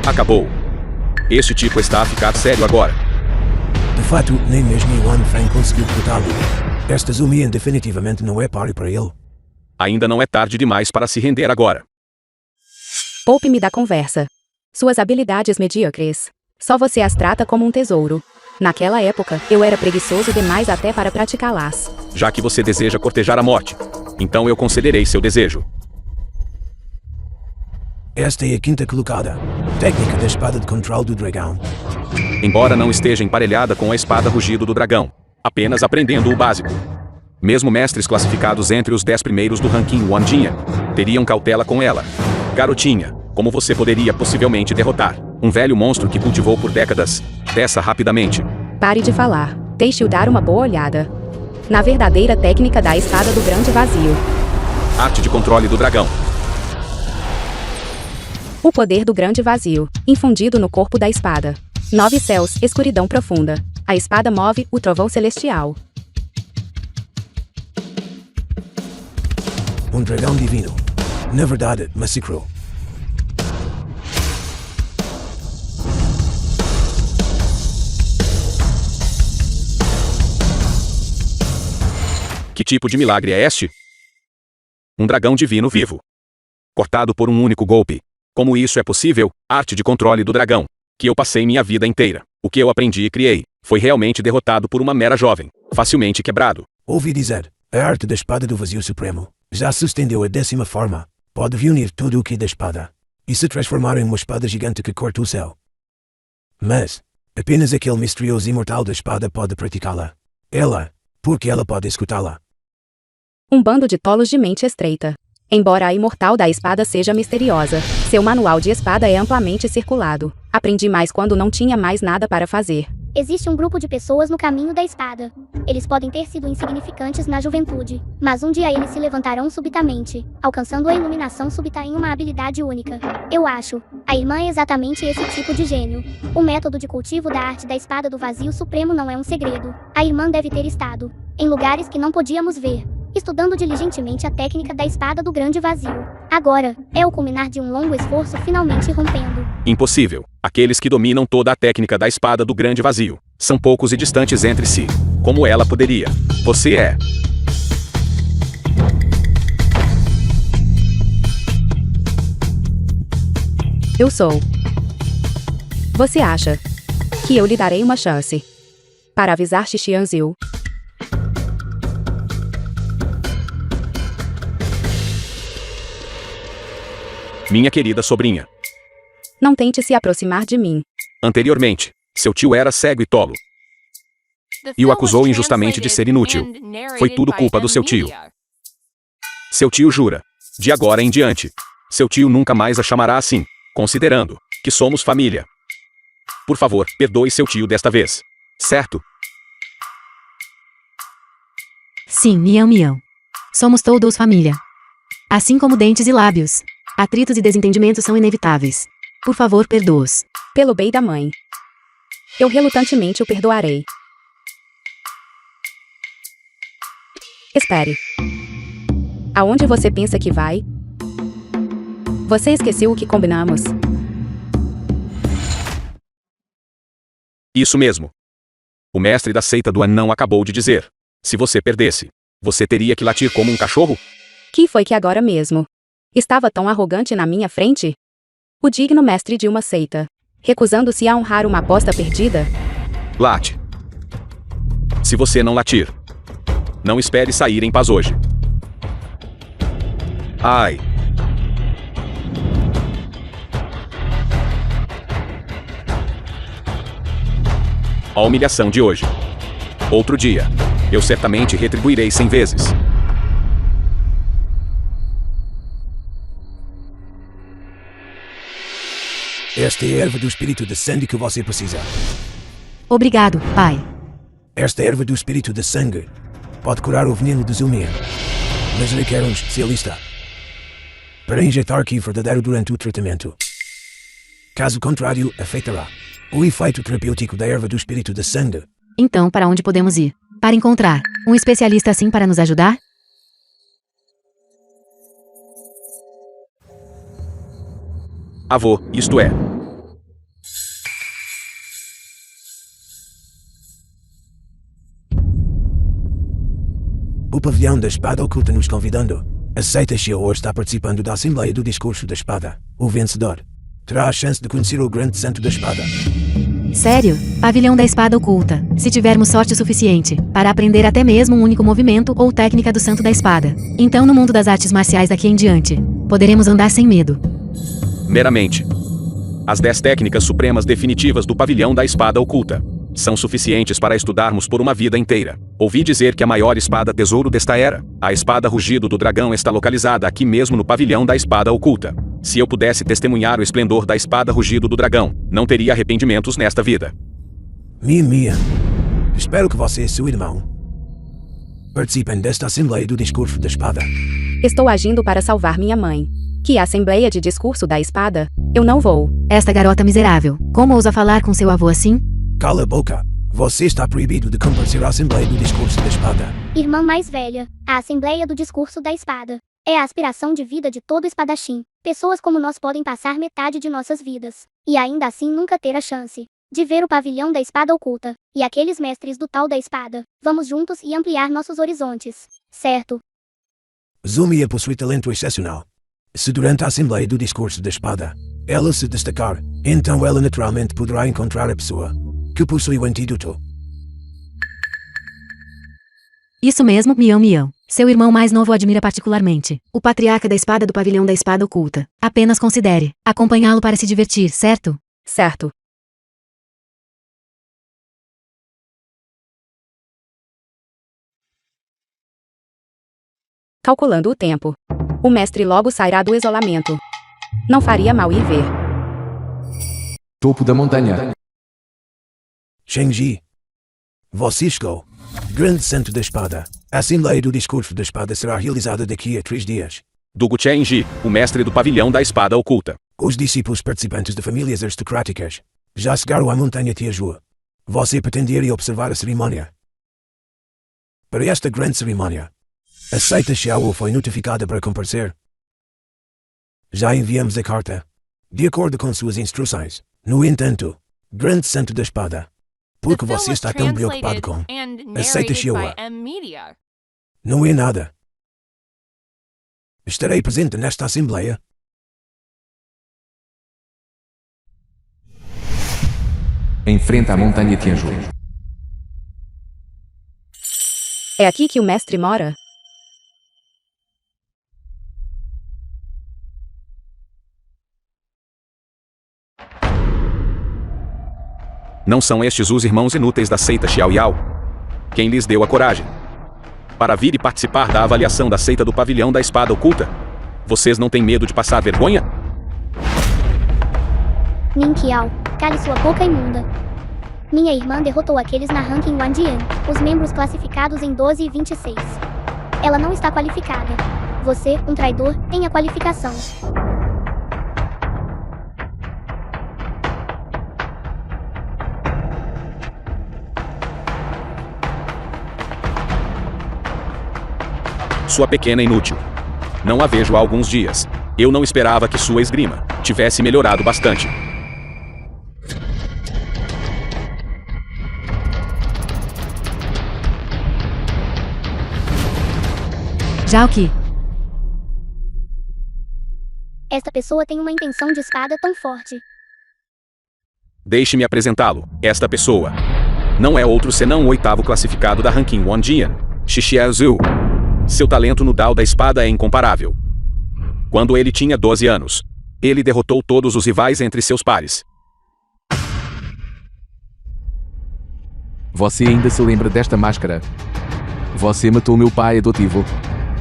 Acabou. Este tipo está a ficar sério agora. De fato, nem mesmo Yuan Fang conseguiu derrotá-lo. Esta Zumian definitivamente não é páreo para ele. Ainda não é tarde demais para se render agora. Poupe-me da conversa. Suas habilidades medíocres. Só você as trata como um tesouro. Naquela época, eu era preguiçoso demais até para praticá-las. Já que você deseja cortejar a morte, então eu concederei seu desejo. Esta é a quinta colocada. Técnica da espada de controle do dragão. Embora não esteja emparelhada com a espada rugido do dragão, apenas aprendendo o básico. Mesmo mestres classificados entre os 10 primeiros do ranking One Jian teriam cautela com ela. Garotinha, como você poderia possivelmente derrotar um velho monstro que cultivou por décadas? Desça rapidamente. Pare de falar. Deixe-o dar uma boa olhada na verdadeira técnica da espada do grande vazio. Arte de controle do dragão. O poder do grande vazio, infundido no corpo da espada. 9 céus, escuridão profunda. A espada move o trovão celestial. Um dragão divino. Na verdade, massacrou. Que tipo de milagre é este? Um dragão divino vivo. Cortado por um único golpe. Como isso é possível? Arte de controle do dragão. Que eu passei minha vida inteira. O que eu aprendi e criei foi realmente derrotado por uma mera jovem. Facilmente quebrado. Ouvi dizer, a arte da espada do vazio supremo já se estendeu à 10ª forma. Pode reunir tudo o que é da espada e se transformar em uma espada gigante que corta o céu. Mas, apenas aquele misterioso imortal da espada pode praticá-la. Ela, porque ela pode escutá-la. Um bando de tolos de mente estreita. Embora a imortal da espada seja misteriosa, seu manual de espada é amplamente circulado. Aprendi mais quando não tinha mais nada para fazer. Existe um grupo de pessoas no caminho da espada. Eles podem ter sido insignificantes na juventude, mas um dia eles se levantarão subitamente, alcançando a iluminação súbita em uma habilidade única. Eu acho. A irmã é exatamente esse tipo de gênio. O método de cultivo da arte da espada do vazio supremo não é um segredo. A irmã deve ter estado em lugares que não podíamos ver, estudando diligentemente a técnica da espada do grande vazio. Agora, é o culminar de um longo esforço finalmente rompendo. Impossível. Aqueles que dominam toda a técnica da espada do grande vazio São poucos e distantes entre si. Como ela poderia? Você é. Eu sou. Você acha que eu lhe darei uma chance para avisar Xixianzil? Minha querida sobrinha. Não tente se aproximar de mim. Anteriormente, seu tio era cego e tolo. E o acusou injustamente de ser inútil. Foi tudo culpa do seu tio. Seu tio jura. De agora em diante. Seu tio nunca mais a chamará assim, considerando que somos família. Por favor, perdoe seu tio desta vez. Certo? Sim, Mião Mião. Somos todos família. Assim como dentes e lábios. Atritos e desentendimentos são inevitáveis. Por favor, perdoe-os. Pelo bem da mãe. Eu relutantemente o perdoarei. Espere. Aonde você pensa que vai? Você esqueceu o que combinamos? Isso mesmo. O mestre da seita do anão acabou de dizer. Se você perdesse, você teria que latir como um cachorro? Que foi que agora mesmo? Estava tão arrogante na minha frente? O digno mestre de uma seita, recusando-se a honrar uma aposta perdida? Late. Se você não latir, não espere sair em paz hoje. Ai. A humilhação de hoje. Outro dia, eu certamente retribuirei 100 vezes. Esta é a erva do espírito de sangue que você precisa. Obrigado, pai. Esta erva do espírito de sangue pode curar o veneno de Zumia, mas requer um especialista para injetar aqui verdadeiro durante o tratamento. Caso contrário, afetará o efeito terapêutico da erva do espírito de sangue. Então, para onde podemos ir? Para encontrar um especialista assim para nos ajudar? Avô, isto é. O pavilhão da espada oculta nos convidando. A seita Xiaor está participando da Assembleia do Discurso da Espada. O vencedor terá a chance de conhecer o grande santo da espada. Sério? Pavilhão da espada oculta. Se tivermos sorte suficiente para aprender até mesmo um único movimento ou técnica do santo da espada. Então no mundo das artes marciais daqui em diante, poderemos andar sem medo. Meramente. As 10 técnicas supremas definitivas do pavilhão da espada oculta são suficientes para estudarmos por uma vida inteira. Ouvi dizer que a maior espada tesouro desta era, a espada rugido do dragão, está localizada aqui mesmo no pavilhão da espada oculta. Se eu pudesse testemunhar o esplendor da espada rugido do dragão, não teria arrependimentos nesta vida. Mia, espero que você e seu irmão participem desta Assembleia do Discurso da Espada. Estou agindo para salvar minha mãe. Que Assembleia de Discurso da Espada? Eu não vou. Esta garota miserável, como ousa falar com seu avô assim? Cala a boca. Você está proibido de comparecer à Assembleia do Discurso da Espada. Irmã mais velha, a Assembleia do Discurso da Espada é a aspiração de vida de todo espadachim. Pessoas como nós podem passar metade de nossas vidas e ainda assim nunca ter a chance de ver o pavilhão da espada oculta e aqueles mestres do tal da espada. Vamos juntos e ampliar nossos horizontes, certo? Zumia possui talento excepcional. Se durante a Assembleia do Discurso da Espada ela se destacar, então ela naturalmente poderá encontrar a pessoa que possui o antídoto. Isso mesmo, Mião Mião. Seu irmão mais novo o admira particularmente. O patriarca da espada do pavilhão da espada oculta. Apenas considere acompanhá-lo para se divertir, certo? Certo. Calculando o tempo. O mestre logo sairá do isolamento. Não faria mal ir ver. Topo da montanha. Shengji, você chegou. Grande Santo da Espada. A Assembleia do Discurso da Espada será realizada daqui a 3 dias. Dugu Chenji, o mestre do pavilhão da espada oculta. Os discípulos participantes de famílias aristocráticas já chegaram à montanha Tianjua. Você pretende ir e observar a cerimônia. Para esta grande cerimônia, a seita Xiao foi notificada para comparecer. Já enviamos a carta, de acordo com suas instruções. No entanto, Grande Santo da Espada Por que The film você was está tão preocupado translated com? and Aceita, narrated by Sheila. M Media. Não é nada. Estarei presente nesta assembleia. Em frente à montanha Tianju. É aqui que o mestre mora? Não são estes os irmãos inúteis da seita Xiao Yao? Quem lhes deu a coragem para vir e participar da avaliação da seita do pavilhão da espada oculta? Vocês não têm medo de passar vergonha? Nin Qiao, cale sua boca imunda. Minha irmã derrotou aqueles na ranking Wandian, os membros classificados em 12 e 26. Ela não está qualificada. Você, um traidor, tem a qualificação. Sua pequena inútil. Não a vejo há alguns dias. Eu não esperava que sua esgrima tivesse melhorado bastante. Já o que? Esta pessoa tem uma intenção de espada tão forte. Deixe-me apresentá-lo. Esta pessoa não é outro senão o 8º classificado da ranking Wandian, Xixia Zhu. Seu talento no Dao da espada é incomparável. Quando ele tinha 12 anos, ele derrotou todos os rivais entre seus pares. Você ainda se lembra desta máscara? Você matou meu pai adotivo.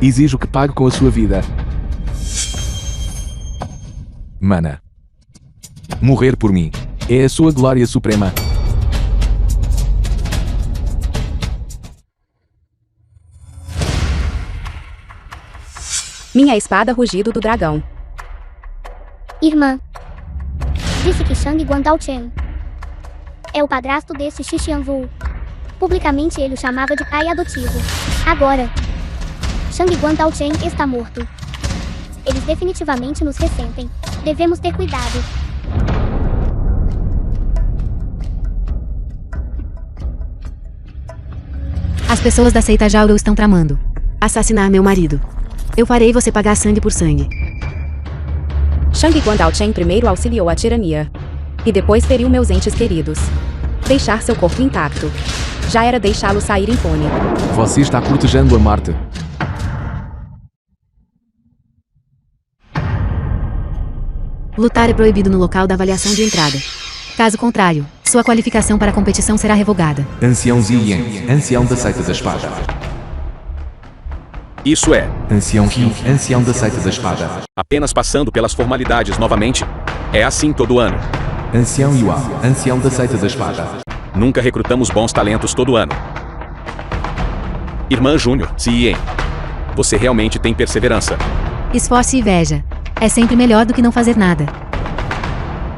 Exijo que pague com a sua vida. Mana. Morrer por mim é a sua glória suprema. Minha espada rugido do dragão. Irmã. Disse que Shang Guandaochen é o padrasto desse Xixianwu. Publicamente ele o chamava de pai adotivo. Agora, Shang Guandaochen está morto. Eles definitivamente nos ressentem. Devemos ter cuidado. As pessoas da seita Jauro estão tramando assassinar meu marido. Eu farei você pagar sangue por sangue. Shang Guandaochen primeiro auxiliou a tirania. E depois feriu meus entes queridos. Deixar seu corpo intacto. Já era deixá-lo sair impune. Você está cortejando a Marte. Lutar é proibido no local da avaliação de entrada. Caso contrário, sua qualificação para a competição será revogada. Ancião Ziyan, ancião da seita da espada. Isso é, Ancião Qi, ancião da seita da espada. apenas passando pelas formalidades novamente. É assim todo ano. Ancião Yuan, ancião da seita da espada. Nunca recrutamos bons talentos todo ano. Irmã Júnior, Ziyen. Você realmente tem perseverança. Esforço e veja. É sempre melhor do que não fazer nada.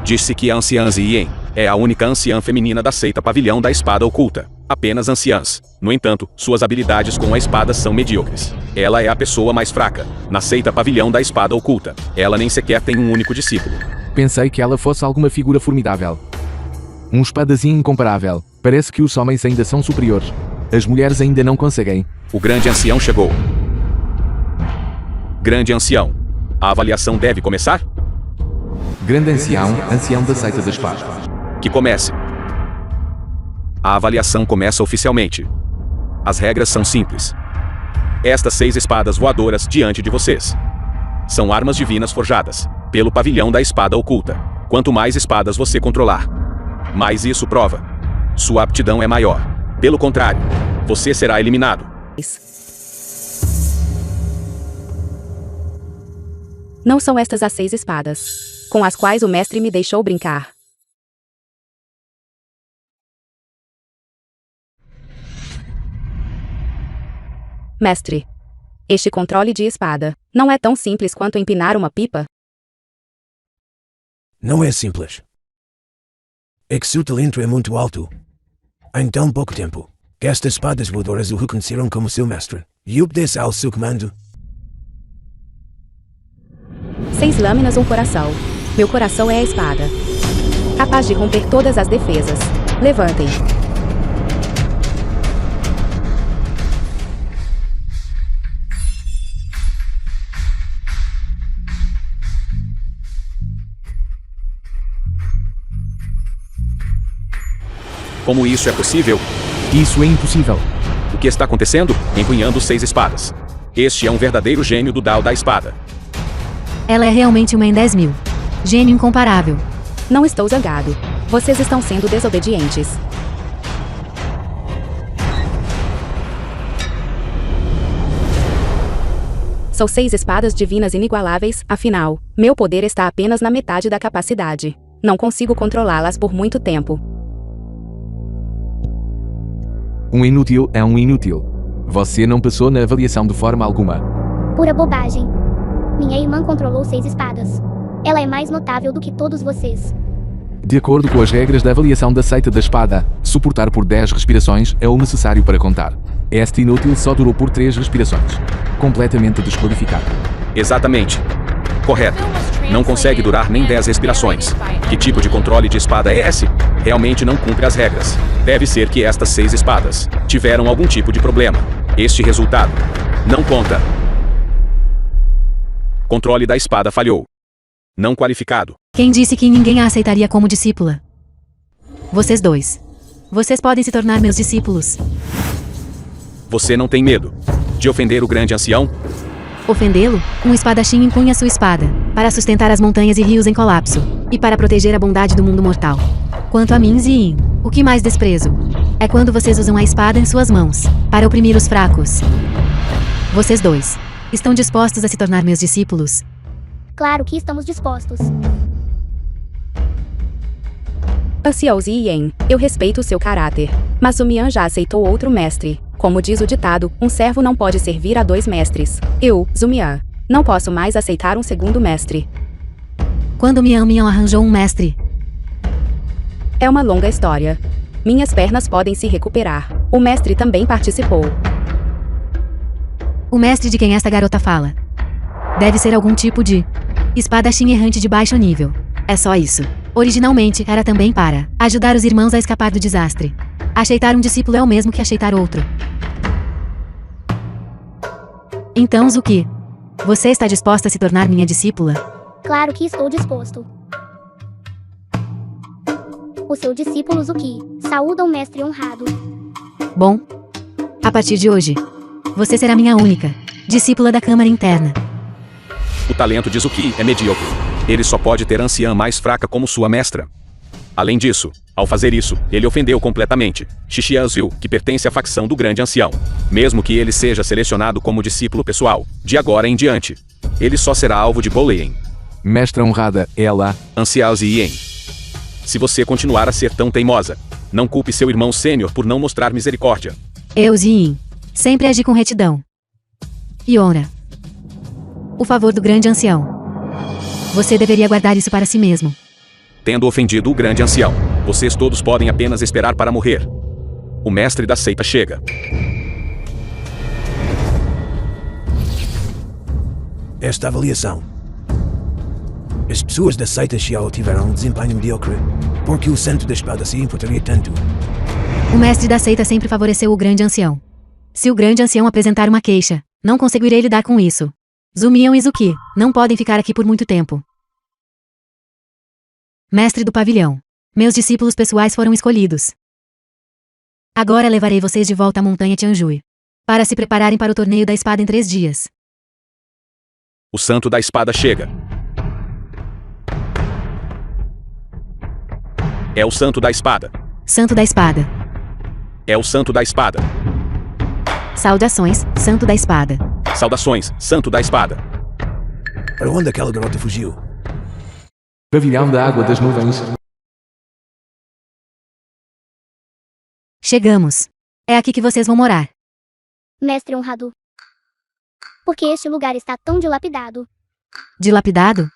Disse que a anciã Ziyen é a única anciã feminina da seita Pavilhão da Espada Oculta. Apenas anciãs. No entanto, suas habilidades com a espada são medíocres. Ela é a pessoa mais fraca na seita Pavilhão da Espada Oculta. Ela nem sequer tem um único discípulo. Pensei que ela fosse alguma figura formidável. Um espadazinho incomparável. Parece que os homens ainda são superiores. As mulheres ainda não conseguem. O grande ancião chegou. Grande ancião. A avaliação deve começar? Grande ancião, ancião da seita da espada. Que comece. A avaliação começa oficialmente. As regras são simples. Estas 6 espadas voadoras diante de vocês são armas divinas forjadas pelo pavilhão da espada oculta. Quanto mais espadas você controlar, mais isso prova sua aptidão é maior. Pelo contrário, você será eliminado. Não são estas as 6 espadas com as quais o mestre me deixou brincar. Mestre, este controle de espada não é tão simples quanto empinar uma pipa? Não é simples. É que seu talento é muito alto. Em tão pouco tempo, que estas espadas voadoras o reconheceram como seu mestre e obedece ao seu comando. 6 lâminas, um coração. Meu coração é a espada. Capaz de romper todas as defesas. Levantem. Como isso é possível? Isso é impossível. O que está acontecendo? Empunhando 6 espadas. Este é um verdadeiro gênio do Dao da espada. Ela é realmente uma em 10.000. Gênio incomparável. Não estou zangado. Vocês estão sendo desobedientes. Sou 6 espadas divinas inigualáveis, afinal, meu poder está apenas na metade da capacidade. Não consigo controlá-las por muito tempo. Um inútil é um inútil. Você não passou na avaliação de forma alguma. Pura bobagem. Minha irmã controlou 6 espadas. Ela é mais notável do que todos vocês. De acordo com as regras da avaliação da seita da espada, suportar por 10 respirações é o necessário para contar. Este inútil só durou por 3 respirações. Completamente desqualificado. Exatamente. Correto. Não consegue durar nem 10 respirações. Que tipo de controle de espada é esse? Realmente não cumpre as regras. Deve ser que estas 6 espadas tiveram algum tipo de problema. Este resultado não conta. Controle da espada falhou. Não qualificado. Quem disse que ninguém a aceitaria como discípula? Vocês dois. Vocês podem se tornar meus discípulos. Você não tem medo de ofender o grande ancião? Ofendê-lo? Um espadachim empunha sua espada, para sustentar as montanhas e rios em colapso, e para proteger a bondade do mundo mortal. Quanto a mim, Ziyin, o que mais desprezo é quando vocês usam a espada em suas mãos, para oprimir os fracos. Vocês dois estão dispostos a se tornar meus discípulos? Claro que estamos dispostos. Xiao Ziyin, eu respeito o seu caráter. Mas o Mian já aceitou outro mestre. Como diz o ditado, um servo não pode servir a 2 mestres. Eu, Zumian, não posso mais aceitar um segundo mestre. Quando Mian arranjou um mestre? É uma longa história. Minhas pernas podem se recuperar. O mestre também participou. O mestre de quem esta garota fala deve ser algum tipo de espadachim errante de baixo nível. É só isso. Originalmente, era também para ajudar os irmãos a escapar do desastre. Aceitar um discípulo é o mesmo que aceitar outro. Então, Zuki, você está disposta a se tornar minha discípula? Claro que estou disposto. O seu discípulo Zuki saúda um mestre honrado. Bom, a partir de hoje, você será minha única discípula da Câmara Interna. O talento de Zuki é medíocre. Ele só pode ter a anciã mais fraca como sua mestra. Além disso, ao fazer isso, ele ofendeu completamente Xixianzhu, que pertence à facção do grande ancião. Mesmo que ele seja selecionado como discípulo pessoal, de agora em diante, ele só será alvo de bullying. Mestra honrada, ela... Ancião Ziyin. Se você continuar a ser tão teimosa, não culpe seu irmão sênior por não mostrar misericórdia. Eu, Ziyin, sempre agi com retidão e honra. O favor do grande ancião. Você deveria guardar isso para si mesmo. Tendo ofendido o grande ancião, vocês todos podem apenas esperar para morrer. O mestre da seita chega. Esta avaliação. As pessoas da seita Xiao tiveram um desempenho medíocre, porque o santo da espada se importaria tanto. O mestre da seita sempre favoreceu o grande ancião. Se o grande ancião apresentar uma queixa, não conseguirei lidar com isso. Zumian e Zuki não podem ficar aqui por muito tempo. Mestre do pavilhão. Meus discípulos pessoais foram escolhidos. Agora levarei vocês de volta à montanha Tianjui, para se prepararem para o torneio da espada em 3 dias. O santo da espada chega. É o santo da espada. Santo da espada. É o santo da espada. Saudações, santo da espada. Saudações, santo da espada. Para onde aquela garota fugiu? Pavilhão da água das nuvens. Chegamos. É aqui que vocês vão morar. Mestre honrado. Por que este lugar está tão dilapidado? Dilapidado?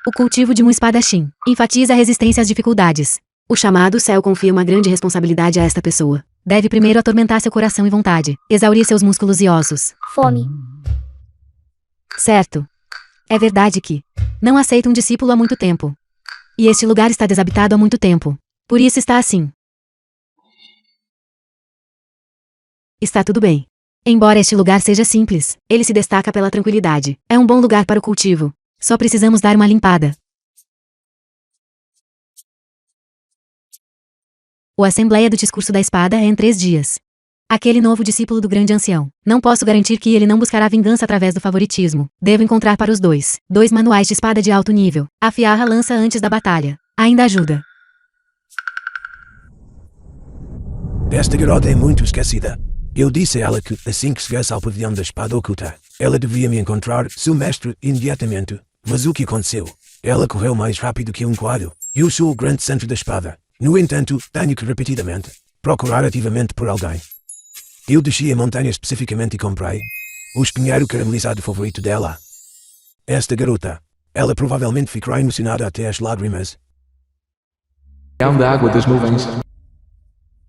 O cultivo de um espadachim enfatiza a resistência às dificuldades. O chamado céu confia uma grande responsabilidade a esta pessoa. Deve primeiro atormentar seu coração e vontade, exaurir seus músculos e ossos. Fome. Certo. É verdade que não aceita um discípulo há muito tempo. E este lugar está desabitado há muito tempo. Por isso está assim. Está tudo bem. Embora este lugar seja simples, ele se destaca pela tranquilidade. É um bom lugar para o cultivo. Só precisamos dar uma limpada. A Assembleia do Discurso da Espada é em 3 dias. Aquele novo discípulo do grande ancião. Não posso garantir que ele não buscará vingança através do favoritismo. Devo encontrar para os dois manuais de espada de alto nível. Afiar a lança antes da batalha. Ainda ajuda. Esta garota é muito esquecida. Eu disse a ela que, assim que chegasse ao pavilhão da espada oculta, ela devia me encontrar, seu mestre, imediatamente. Mas o que aconteceu? Ela correu mais rápido que um coelho. Eu sou o grande centro da espada. No entanto, tenho que repetidamente procurar ativamente por alguém. Eu desci a montanha especificamente e comprei o espinheiro caramelizado favorito dela. Esta garota, ela provavelmente ficará emocionada até as lágrimas. Da água das nuvens.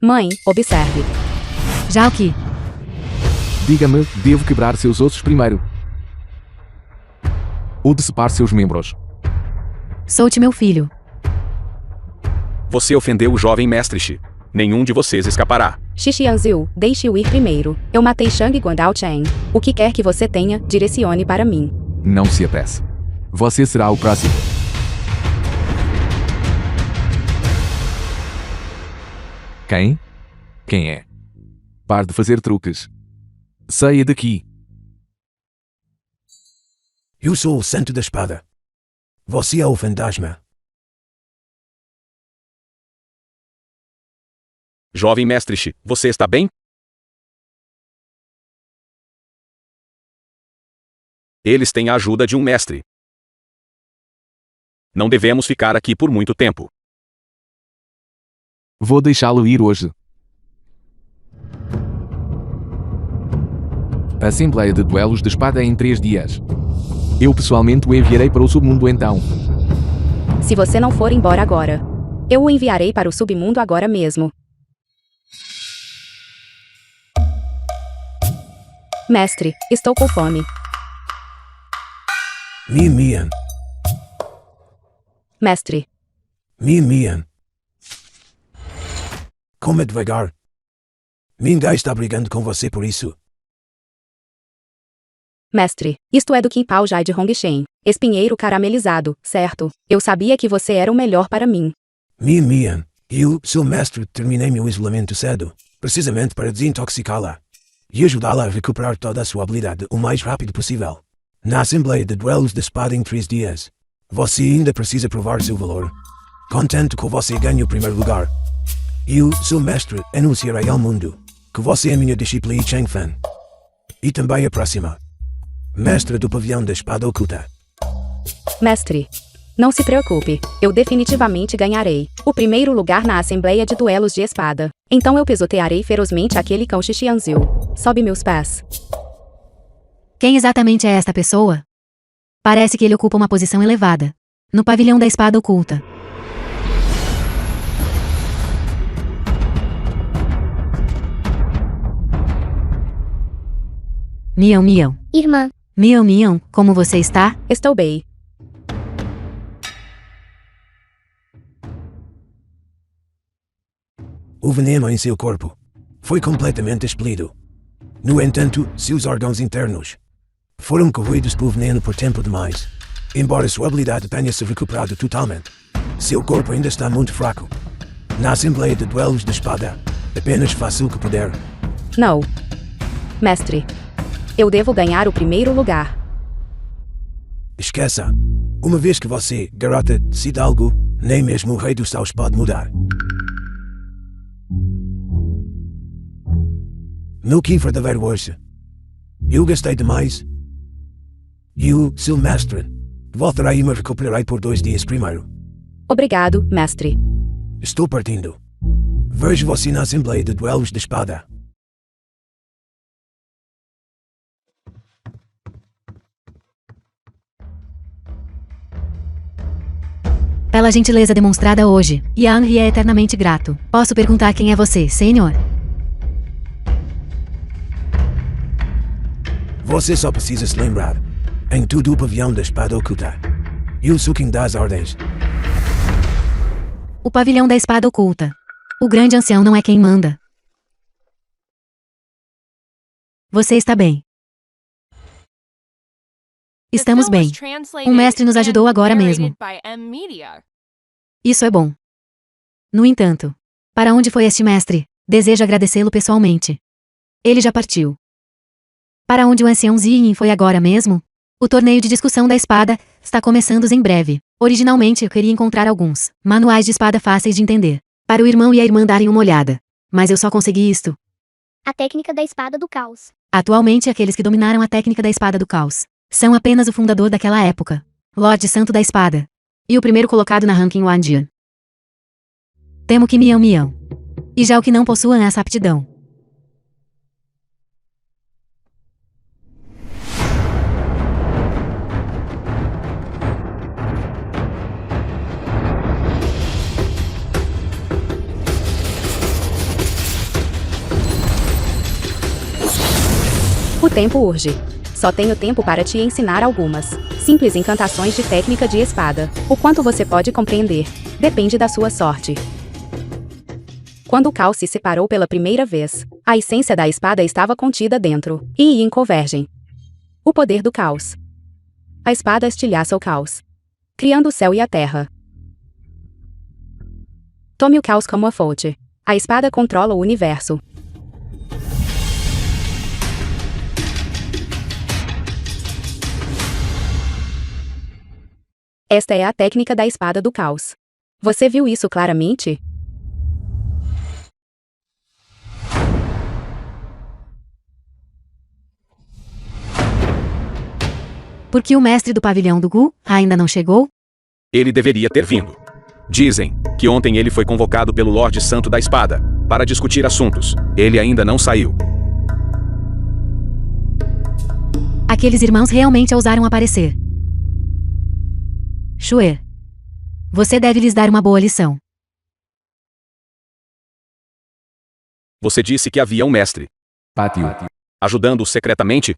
Mãe, observe. Já o que? Diga-me, devo quebrar seus ossos primeiro? Ou decepar seus membros? Solte meu filho. Você ofendeu o jovem mestre Shi. Nenhum de vocês escapará. Xixianziu, deixe-o ir primeiro. Eu matei Shang Guandao Chen. O que quer que você tenha, direcione para mim. Não se apresse. Você será o próximo. Quem? Quem é? Pare de fazer truques. Saia daqui. Eu sou o santo da espada. Você é o fantasma. Jovem mestre Shi, você está bem? Eles têm a ajuda de um mestre. Não devemos ficar aqui por muito tempo. Vou deixá-lo ir hoje. A Assembleia de Duelos de Espada é em 3 dias. Eu pessoalmente o enviarei para o submundo então. Se você não for embora agora, eu o enviarei para o submundo agora mesmo. Mestre, estou com fome. Mian. Mestre, Mian. Coma devagar. Ninguém está brigando com você por isso. mestre, isto é do Qin Pao Jai de Hongshen, espinheiro caramelizado, certo? Eu sabia que você era o melhor para mim. Mian. Eu, seu mestre, terminei meu isolamento cedo, precisamente para desintoxicá-la e ajudá-la a recuperar toda a sua habilidade o mais rápido possível. Na Assembleia de Duelos de Espada em 3 dias, você ainda precisa provar seu valor. Contente que você ganhe o primeiro lugar. Eu, seu mestre, anunciarei ao mundo que você é minha discípula Yi Chengfen. E também a próxima mestra do pavilhão da espada oculta. Mestre, não se preocupe, eu definitivamente ganharei o primeiro lugar na Assembleia de Duelos de Espada. Então eu pisotearei ferozmente aquele cão Xixianziu. Sobe meus pés. Quem exatamente é esta pessoa? Parece que ele ocupa uma posição elevada no pavilhão da espada oculta. Mian. Irmã, Mian, como você está? Estou bem. O veneno em seu corpo foi completamente expelido. No entanto, seus órgãos internos foram corroídos pelo veneno por tempo demais. Embora sua habilidade tenha se recuperado totalmente, seu corpo ainda está muito fraco. Na Assembleia de Duelos de Espada, apenas faça o que puder. Não. Mestre, eu devo ganhar o primeiro lugar. Esqueça. Uma vez que você, garota, decide algo, nem mesmo o rei dos céus pode mudar. No que verdadeiro hoje, eu gastei demais. Eu, seu mestre, voltarei e me recuperarei por 2 dias primeiro. Obrigado, mestre. Estou partindo. Vejo você na Assembleia de Duelos de Espada. Pela gentileza demonstrada hoje, Yan He é eternamente grato. Posso perguntar quem é você, senhor? Você só precisa se lembrar. Em todo o pavilhão da espada oculta, eu sou quem dá as ordens. O pavilhão da espada oculta. O grande ancião não é quem manda. Você está bem. Estamos bem. Um mestre nos ajudou agora mesmo. Isso é bom. No entanto, Para onde foi este mestre? Desejo agradecê-lo pessoalmente. Ele já partiu. Para onde o ancião Ziyin foi agora mesmo? O torneio de discussão da espada está começando em breve. Originalmente eu queria encontrar alguns manuais de espada fáceis de entender, para o irmão e a irmã darem uma olhada. Mas eu só consegui isto. A técnica da espada do caos. Atualmente aqueles que dominaram a técnica da espada do caos são apenas o fundador daquela época, Lorde Santo da Espada, e o primeiro colocado na ranking Wandian. Temo que Mião. E já o que não possuam essa aptidão. O tempo urge. Só tenho tempo para te ensinar algumas simples encantações de técnica de espada. O quanto você pode compreender depende da sua sorte. Quando o caos se separou pela primeira vez, a essência da espada estava contida dentro, e Yin convergem. O poder do caos. A espada estilhaça o caos, criando o céu e a terra. Tome o caos como a fonte. A espada controla o universo. Esta é a técnica da espada do caos. Você viu isso claramente? Por que o mestre do pavilhão do Gu ainda não chegou? Ele deveria ter vindo. Dizem que ontem ele foi convocado pelo Lorde Santo da Espada para discutir assuntos. Ele ainda não saiu. Aqueles irmãos realmente ousaram aparecer. Xue, você deve lhes dar uma boa lição. Você disse que havia um mestre Pátio. ajudando-os secretamente?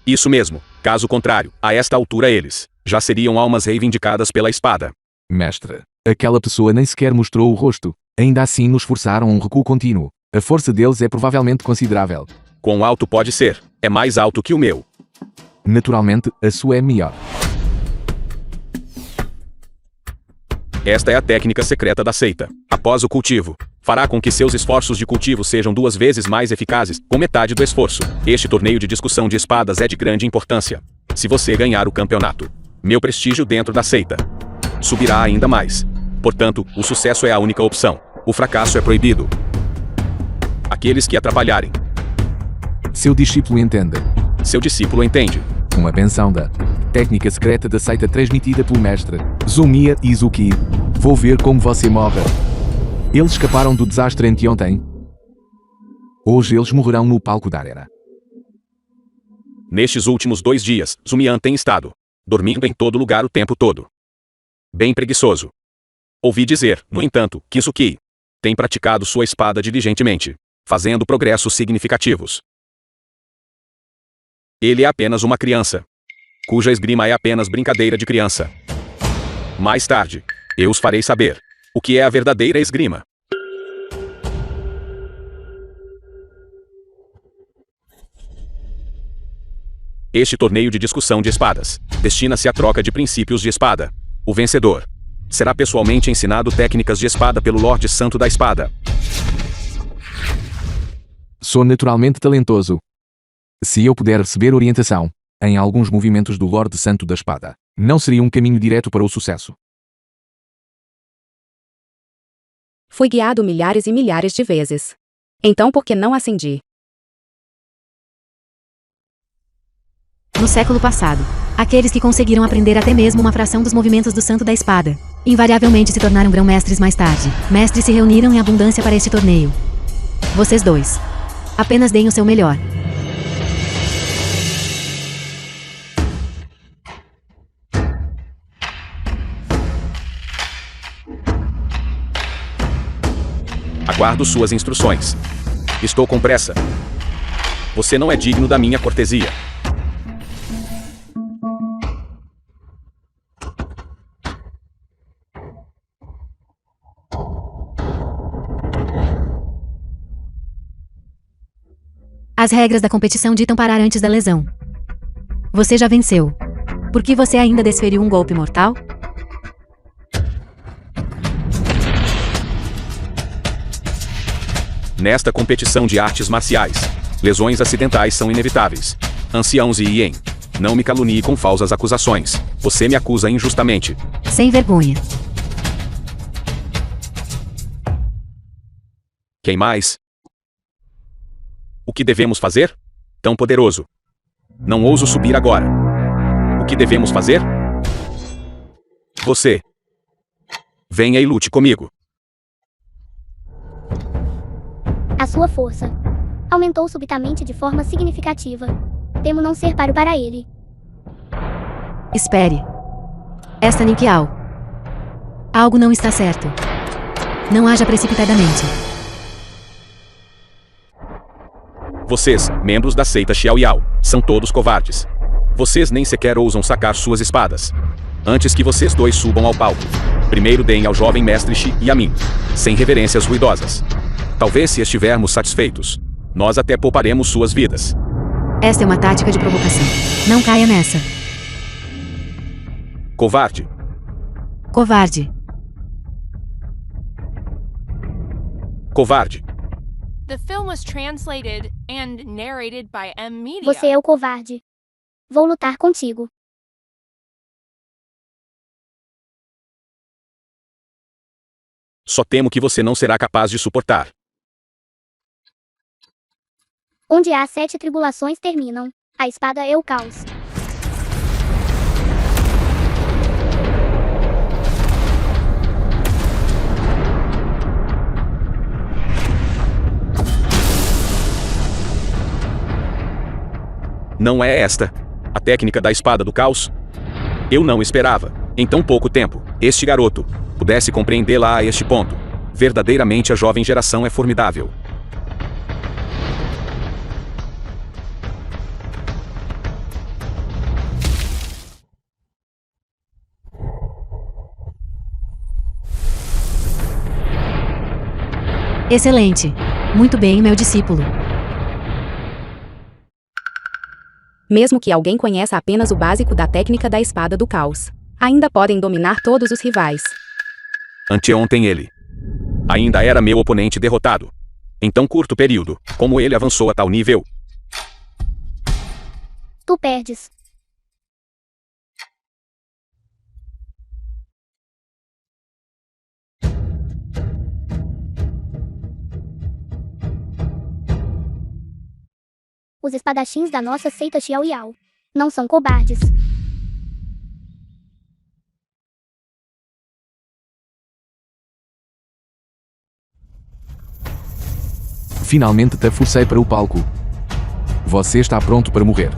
Isso mesmo. Caso contrário, a esta altura eles já seriam almas reivindicadas pela espada. Mestre. Aquela pessoa nem sequer mostrou o rosto. Ainda assim nos forçaram um recuo contínuo. A força deles é provavelmente considerável. Quão alto pode ser? É mais alto que o meu. Naturalmente, a sua é melhor. Esta é a técnica secreta da seita. Após o cultivo, fará com que seus esforços de cultivo sejam 2 vezes mais eficazes, com metade do esforço. Este torneio de discussão de espadas é de grande importância. Se você ganhar o campeonato, meu prestígio dentro da seita subirá ainda mais. Portanto, o sucesso é a única opção. O fracasso é proibido. Aqueles que atrapalharem. Seu discípulo entende. Seu discípulo entende. Uma benção da técnica secreta da seita transmitida pelo mestre Zumiya Izuki. Vou ver como você morre. Eles escaparam do desastre anteontem. Hoje eles morrerão no palco da arena. Nestes últimos 2 dias, Zumiyan tem estado dormindo em todo lugar o tempo todo. Bem preguiçoso. Ouvi dizer, no entanto, que Izuki tem praticado sua espada diligentemente, fazendo progressos significativos. Ele é apenas uma criança, cuja esgrima é apenas brincadeira de criança. Mais tarde, eu os farei saber o que é a verdadeira esgrima. Este torneio de discussão de espadas destina-se à troca de princípios de espada. O vencedor será pessoalmente ensinado técnicas de espada pelo Lorde Santo da Espada. Sou naturalmente talentoso. Se eu puder receber orientação em alguns movimentos do Lorde Santo da Espada, não seria um caminho direto para o sucesso. Fui guiado milhares e milhares de vezes. Então por que não acendi? No século passado, aqueles que conseguiram aprender até mesmo uma fração dos movimentos do Santo da Espada, invariavelmente se tornaram grão-mestres mais tarde. Mestres se reuniram em abundância para este torneio. Vocês dois, apenas deem o seu melhor. Aguardo suas instruções. Estou com pressa. Você não é digno da minha cortesia. As regras da competição ditam parar antes da lesão. Você já venceu. Por que você ainda desferiu um golpe mortal? Nesta competição de artes marciais, lesões acidentais são inevitáveis. Ancião Zien, não me calunie com falsas acusações. Você me acusa injustamente. Sem vergonha. Quem mais? O que devemos fazer? Tão poderoso. Não ouso subir agora. O que devemos fazer? Você. Venha e lute comigo. A sua força aumentou subitamente de forma significativa. Temo não ser páreo para ele. Espere. Esta Nikiao. Algo não está certo. Não haja precipitadamente. Vocês, membros da seita Xiaoyao, são todos covardes. Vocês nem sequer ousam sacar suas espadas. Antes que vocês dois subam ao palco, primeiro deem ao jovem mestre Shi e a mim, sem reverências ruidosas. Talvez se estivermos satisfeitos, nós até pouparemos suas vidas. Esta é uma tática de provocação. Não caia nessa. Covarde. Covarde. Covarde. The film was translated and narrated by M Media. Você é o covarde. Vou lutar contigo. Só temo que você não será capaz de suportar. Onde há 7 tribulações terminam. A espada é o caos. Não é esta a técnica da espada do caos? Eu não esperava, em tão pouco tempo, este garoto pudesse compreendê-la a este ponto. Verdadeiramente a jovem geração é formidável. Excelente. Muito bem, meu discípulo. Mesmo que alguém conheça apenas o básico da técnica da espada do caos, ainda podem dominar todos os rivais. Anteontem ele ainda era meu oponente derrotado. Em tão curto período, como ele avançou a tal nível? Tu perdes. Os espadachins da nossa seita Xiaoyao não são cobardes. Finalmente te forcei para o palco. Você está pronto para morrer.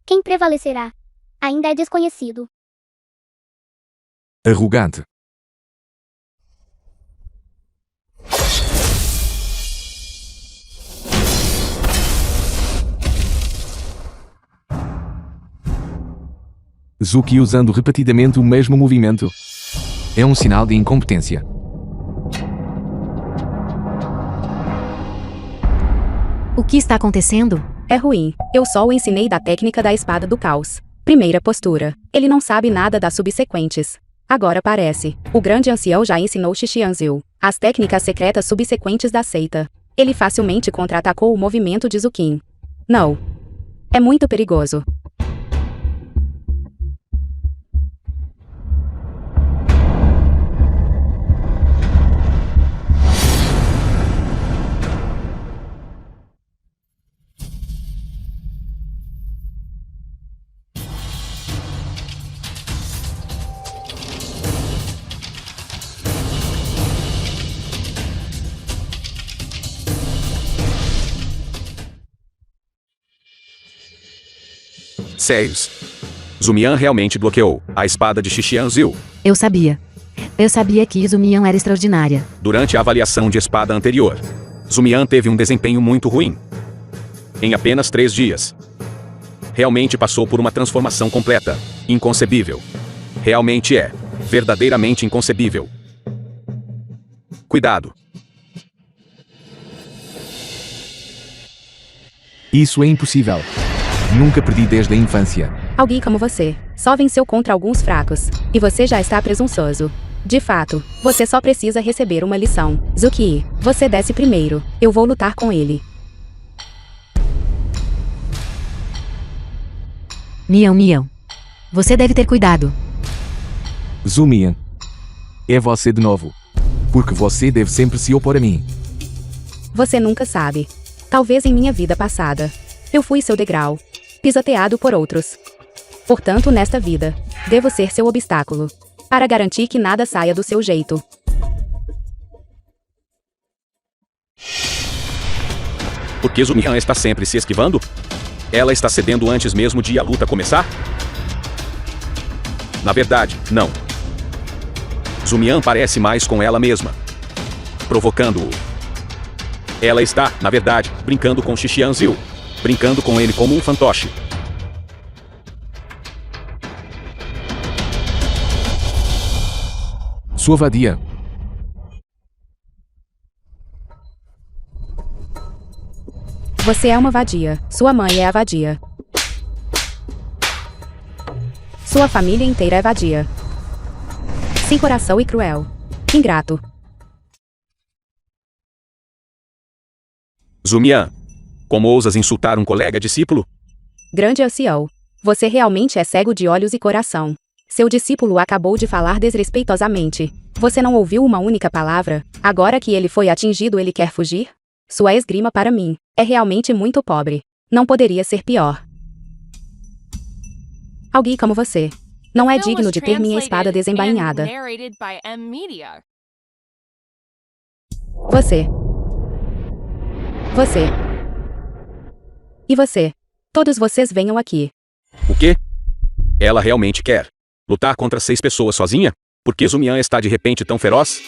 Quem prevalecerá? Ainda é desconhecido. Arrogante. Zuki usando repetidamente o mesmo movimento. É um sinal de incompetência. O que está acontecendo? É ruim. Eu só o ensinei da técnica da espada do caos. Primeira postura. Ele não sabe nada das subsequentes. Agora parece. O grande ancião já ensinou Xixianzil as técnicas secretas subsequentes da seita. Ele facilmente contra-atacou o movimento de Zukin. Não. É muito perigoso. Sérios. Zumian realmente bloqueou a espada de Xixianzil. Eu sabia. Eu sabia que Zumian era extraordinária. Durante a avaliação de espada anterior, Zumian teve um desempenho muito ruim. Em apenas 3 dias. Realmente passou por uma transformação completa. Inconcebível. Realmente é. Verdadeiramente inconcebível. Cuidado. Isso é impossível. Nunca perdi desde a infância. Alguém como você só venceu contra alguns fracos. E você já está presunçoso. De fato, você só precisa receber uma lição. Zuki, você desce primeiro. Eu vou lutar com ele. Mião, mião. Você deve ter cuidado. Zumian. É você de novo. Porque você deve sempre se opor a mim. Você nunca sabe. Talvez em minha vida passada, eu fui seu degrau, pisoteado por outros. Portanto, nesta vida, devo ser seu obstáculo, para garantir que nada saia do seu jeito. Por que Zumian está sempre se esquivando? Ela está cedendo antes mesmo de a luta começar? Na verdade, não. Zumian parece mais com ela mesma, provocando-o. Ela está, na verdade, brincando com Xixianzil, brincando com ele como um fantoche. Sua vadia. Você é uma vadia. Sua mãe é a vadia. Sua família inteira é vadia. Sem coração e cruel. Ingrato. Zumian, como ousas insultar um colega discípulo? Grande ancião. Você realmente é cego de olhos e coração. Seu discípulo acabou de falar desrespeitosamente. Você não ouviu uma única palavra? Agora que ele foi atingido, ele quer fugir? Sua esgrima para mim é realmente muito pobre. Não poderia ser pior. Alguém como você não é digno de ter minha espada desembainhada. Você. E você. Todos vocês venham aqui. O quê? Ela realmente quer lutar contra 6 pessoas sozinha? Por que Zumian está de repente tão feroz?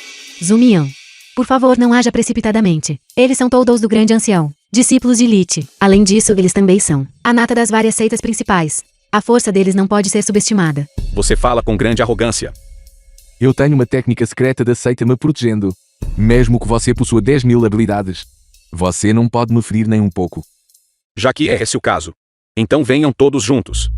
Zumião. Por favor, não haja precipitadamente. Eles são todos do grande ancião, discípulos de Lich. Além disso, eles também são a nata das várias seitas principais. A força deles não pode ser subestimada. Você fala com grande arrogância. Eu tenho uma técnica secreta da seita me protegendo. Mesmo que você possua 10.000 habilidades, você não pode me ferir nem um pouco. Já que é esse o caso, então venham todos juntos.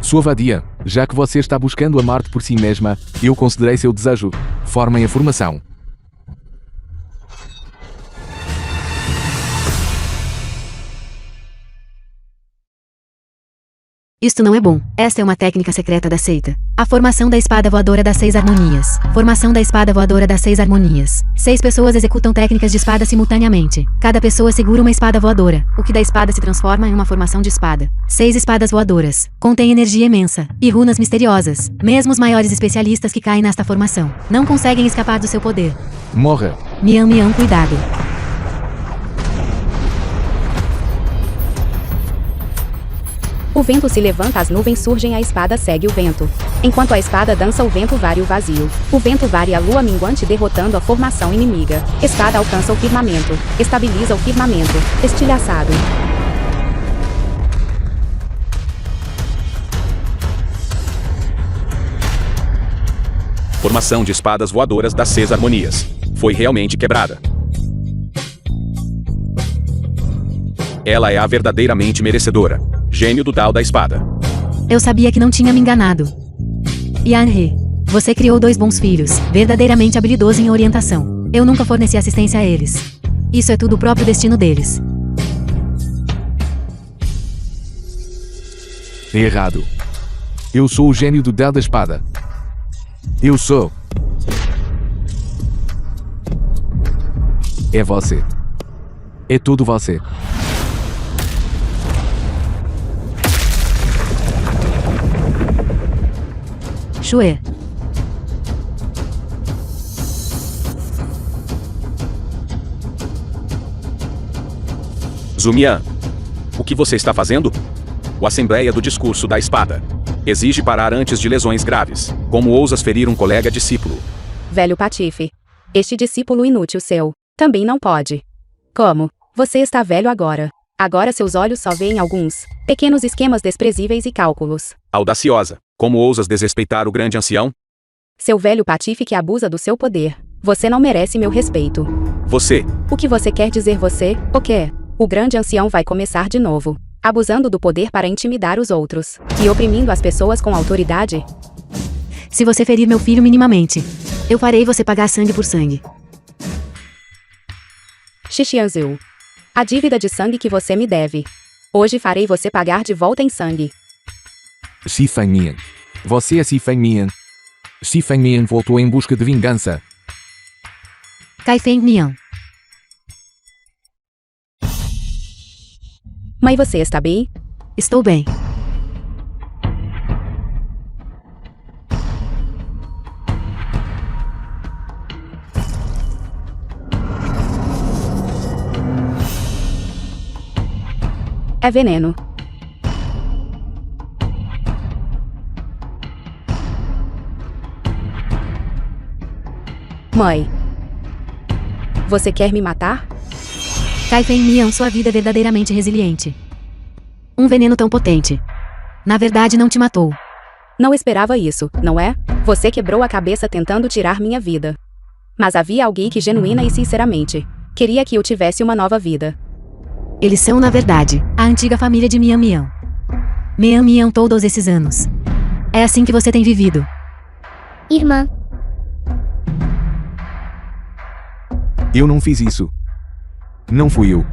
Sua vadia, já que você está buscando amar-te por si mesma, eu considerei seu desejo. Formem a formação. Isto não é bom. Esta é uma técnica secreta da seita. A formação da espada voadora das 6 harmonias. Formação da espada voadora das 6 harmonias. 6 pessoas executam técnicas de espada simultaneamente. Cada pessoa segura uma espada voadora, o que da espada se transforma em uma formação de espada. 6 espadas voadoras. Contém energia imensa e runas misteriosas. Mesmo os maiores especialistas que caem nesta formação não conseguem escapar do seu poder. Morra. Mião, mião, cuidado. O vento se levanta, as nuvens surgem, a espada segue o vento. Enquanto a espada dança, o vento vare o vazio. O vento vare a lua minguante, derrotando a formação inimiga. Espada alcança o firmamento. Estabiliza o firmamento. Estilhaçado. Formação de espadas voadoras das 6 harmonias. Foi realmente quebrada. Ela é a verdadeiramente merecedora. Gênio do Dao da espada. Eu sabia que não tinha me enganado. Yanhe, você criou 2 bons filhos, verdadeiramente habilidoso em orientação. Eu nunca forneci assistência a eles. Isso é tudo o próprio destino deles. Errado. Eu sou o gênio do Dao da espada. Eu sou. É você. É tudo você. Shue. Zumian, o que você está fazendo? O Assembleia do Discurso da Espada exige parar antes de lesões graves. Como ousas ferir um colega discípulo? Velho patife. Este discípulo inútil seu também não pode. Como? Você está velho agora. Agora seus olhos só veem alguns pequenos esquemas desprezíveis e cálculos. Audaciosa. Como ousas desrespeitar o grande ancião? Seu velho patife que abusa do seu poder. Você não merece meu respeito. Você. O que você quer dizer, você? O quê? O grande ancião vai começar de novo. abusando do poder para intimidar os outros e oprimindo as pessoas com autoridade. Se você ferir meu filho minimamente, eu farei você pagar sangue por sangue. Xixianzhu. A dívida de sangue que você me deve. Hoje farei você pagar de volta em sangue. Xi Fengmian. Você é Xi Fengmian. Xi Fengmian voltou em busca de vingança. Kai Feng Mian. Mãe, você está bem? Estou bem. É veneno. Mãe. Você quer me matar? Kai Feng Mian, sua vida é verdadeiramente resiliente. Um veneno tão potente. Na verdade, não te matou. Não esperava isso, não é? Você quebrou a cabeça tentando tirar minha vida. Mas havia alguém que genuína e sinceramente queria que eu tivesse uma nova vida. Eles são, na verdade, a antiga família de Mian Mian. Mian Mian todos esses anos. É assim que você tem vivido. Irmã, Eu não fiz isso. Não fui eu.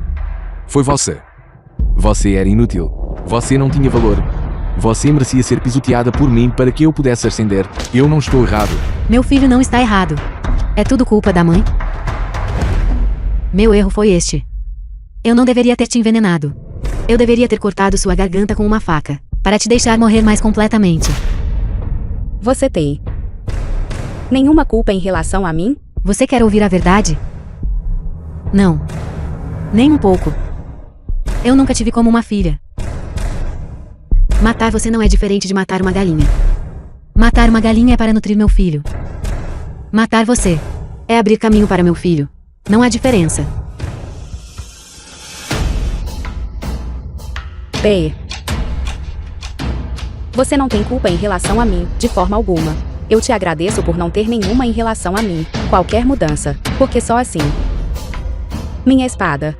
Foi você. Você era inútil. Você não tinha valor. Você merecia ser pisoteada por mim para que eu pudesse ascender. Eu não estou errado. Meu filho não está errado. É tudo culpa da mãe? Meu erro foi este. Eu não deveria ter te envenenado. Eu deveria ter cortado sua garganta com uma faca, para te deixar morrer mais completamente. Você tem nenhuma culpa em relação a mim? Você quer ouvir a verdade? Não. Nem um pouco. Eu nunca tive como uma filha. Matar você não é diferente de matar uma galinha. Matar uma galinha é para nutrir meu filho. Matar você é abrir caminho para meu filho. Não há diferença. Bem. Você não tem culpa em relação a mim, de forma alguma. Eu te agradeço por não ter nenhuma em relação a mim, qualquer mudança, porque só assim. Minha espada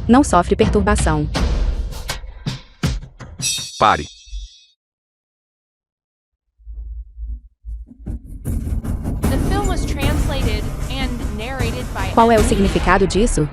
não sofre perturbação. Pare. The film was translated and narrated by Qual é o significado disso?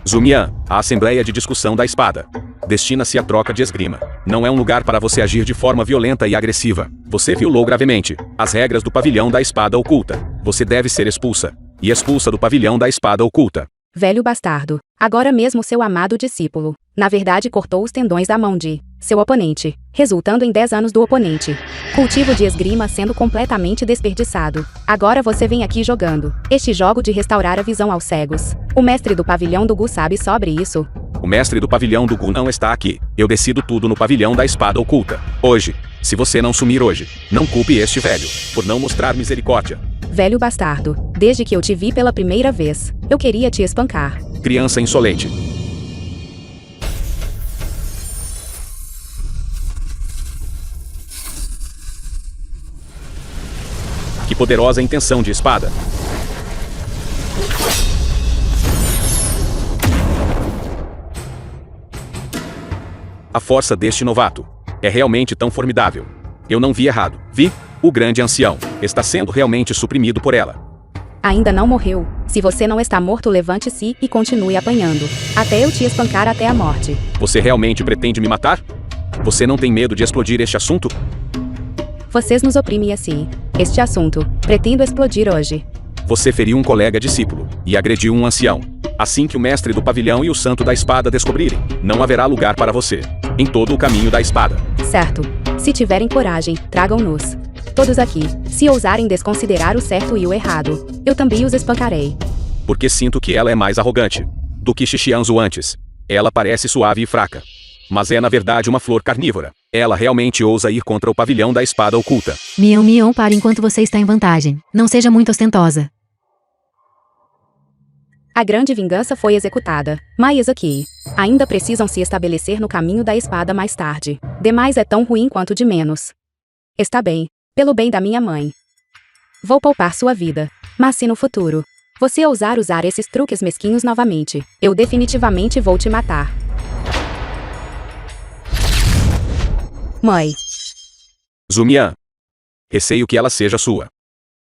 Zumian, a Assembleia de Discussão da Espada. Destina-se à troca de esgrima. Não é um lugar para você agir de forma violenta e agressiva. Você violou gravemente as regras do pavilhão da espada oculta. Você deve ser expulsa. E expulsa do pavilhão da espada oculta. Velho bastardo. Agora mesmo seu amado discípulo, na verdade cortou os tendões da mão de seu oponente, resultando em 10 anos do oponente. Cultivo de esgrima sendo completamente desperdiçado. Agora você vem aqui jogando este jogo de restaurar a visão aos cegos. O mestre do pavilhão do Gu sabe sobre isso. O mestre do pavilhão do Gu não está aqui. Eu decido tudo no pavilhão da espada oculta. Hoje. Se você não sumir hoje, não culpe este velho por não mostrar misericórdia. Velho bastardo, desde que eu te vi pela primeira vez, eu queria te espancar. Criança insolente. Que poderosa intenção de espada. A força deste novato é realmente tão formidável. Eu não vi errado. Vi? O grande ancião está sendo realmente suprimido por ela. Ainda não morreu. Se você não está morto, levante-se e continue apanhando, até eu te espancar até a morte. Você realmente pretende me matar? Você não tem medo de explodir este assunto? Vocês nos oprimem assim. Este assunto, pretendo explodir hoje. Você feriu um colega discípulo e agrediu um ancião. Assim que o mestre do pavilhão e o santo da espada descobrirem, não haverá lugar para você em todo o caminho da espada. Certo. Se tiverem coragem, tragam-nos. Todos aqui, se ousarem desconsiderar o certo e o errado, eu também os espancarei. Porque sinto que ela é mais arrogante do que Xixianzhu antes. Ela parece suave e fraca, mas é na verdade uma flor carnívora. Ela realmente ousa ir contra o pavilhão da espada oculta. Mian Mian, pare enquanto você está em vantagem. Não seja muito ostentosa. A grande vingança foi executada, mas aqui ainda precisam se estabelecer no caminho da espada mais tarde. Demais é tão ruim quanto de menos. Está bem, pelo bem da minha mãe. Vou poupar sua vida, mas se no futuro você ousar usar esses truques mesquinhos novamente, eu definitivamente vou te matar. Mãe. Zumian. Receio que ela seja sua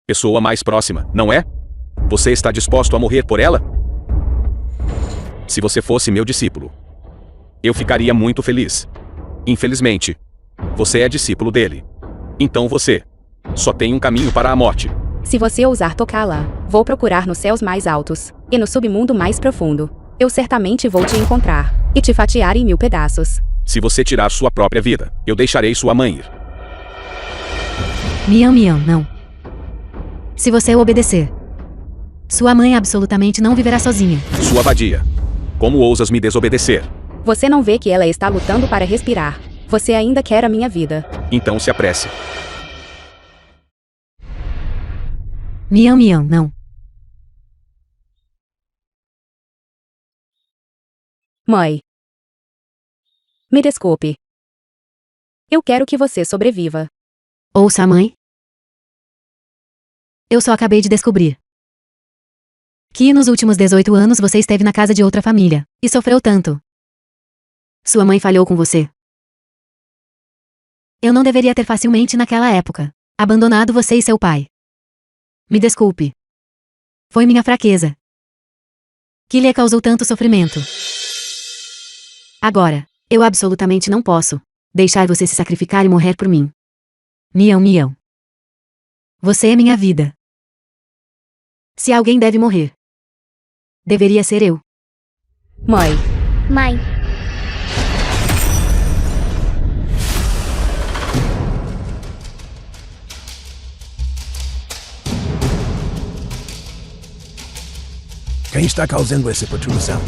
pessoa mais próxima, não é? Você está disposto a morrer por ela? Se você fosse meu discípulo, eu ficaria muito feliz. Infelizmente, você é discípulo dele. Então você só tem um caminho para a morte. Se você ousar tocá-la, vou procurar nos céus mais altos e no submundo mais profundo. Eu certamente vou te encontrar e te fatiar em 1000 pedaços. Se você tirar sua própria vida, eu deixarei sua mãe ir. Mian, não. Se você o obedecer, sua mãe absolutamente não viverá sozinha. Sua vadia. Como ousas me desobedecer? Você não vê que ela está lutando para respirar. Você ainda quer a minha vida. Então se apresse. Mian, não. Mãe. Me desculpe. Eu quero que você sobreviva. Ouça, mãe. Eu só acabei de descobrir que nos últimos 18 anos você esteve na casa de outra família e sofreu tanto. Sua mãe falhou com você. Eu não deveria ter facilmente naquela época abandonado você e seu pai. Me desculpe. Foi minha fraqueza que lhe causou tanto sofrimento. Agora, eu absolutamente não posso deixar você se sacrificar e morrer por mim. Mian. Você é minha vida. Se alguém deve morrer, deveria ser eu. Mãe. Mãe. Quem está causando essa perturbação?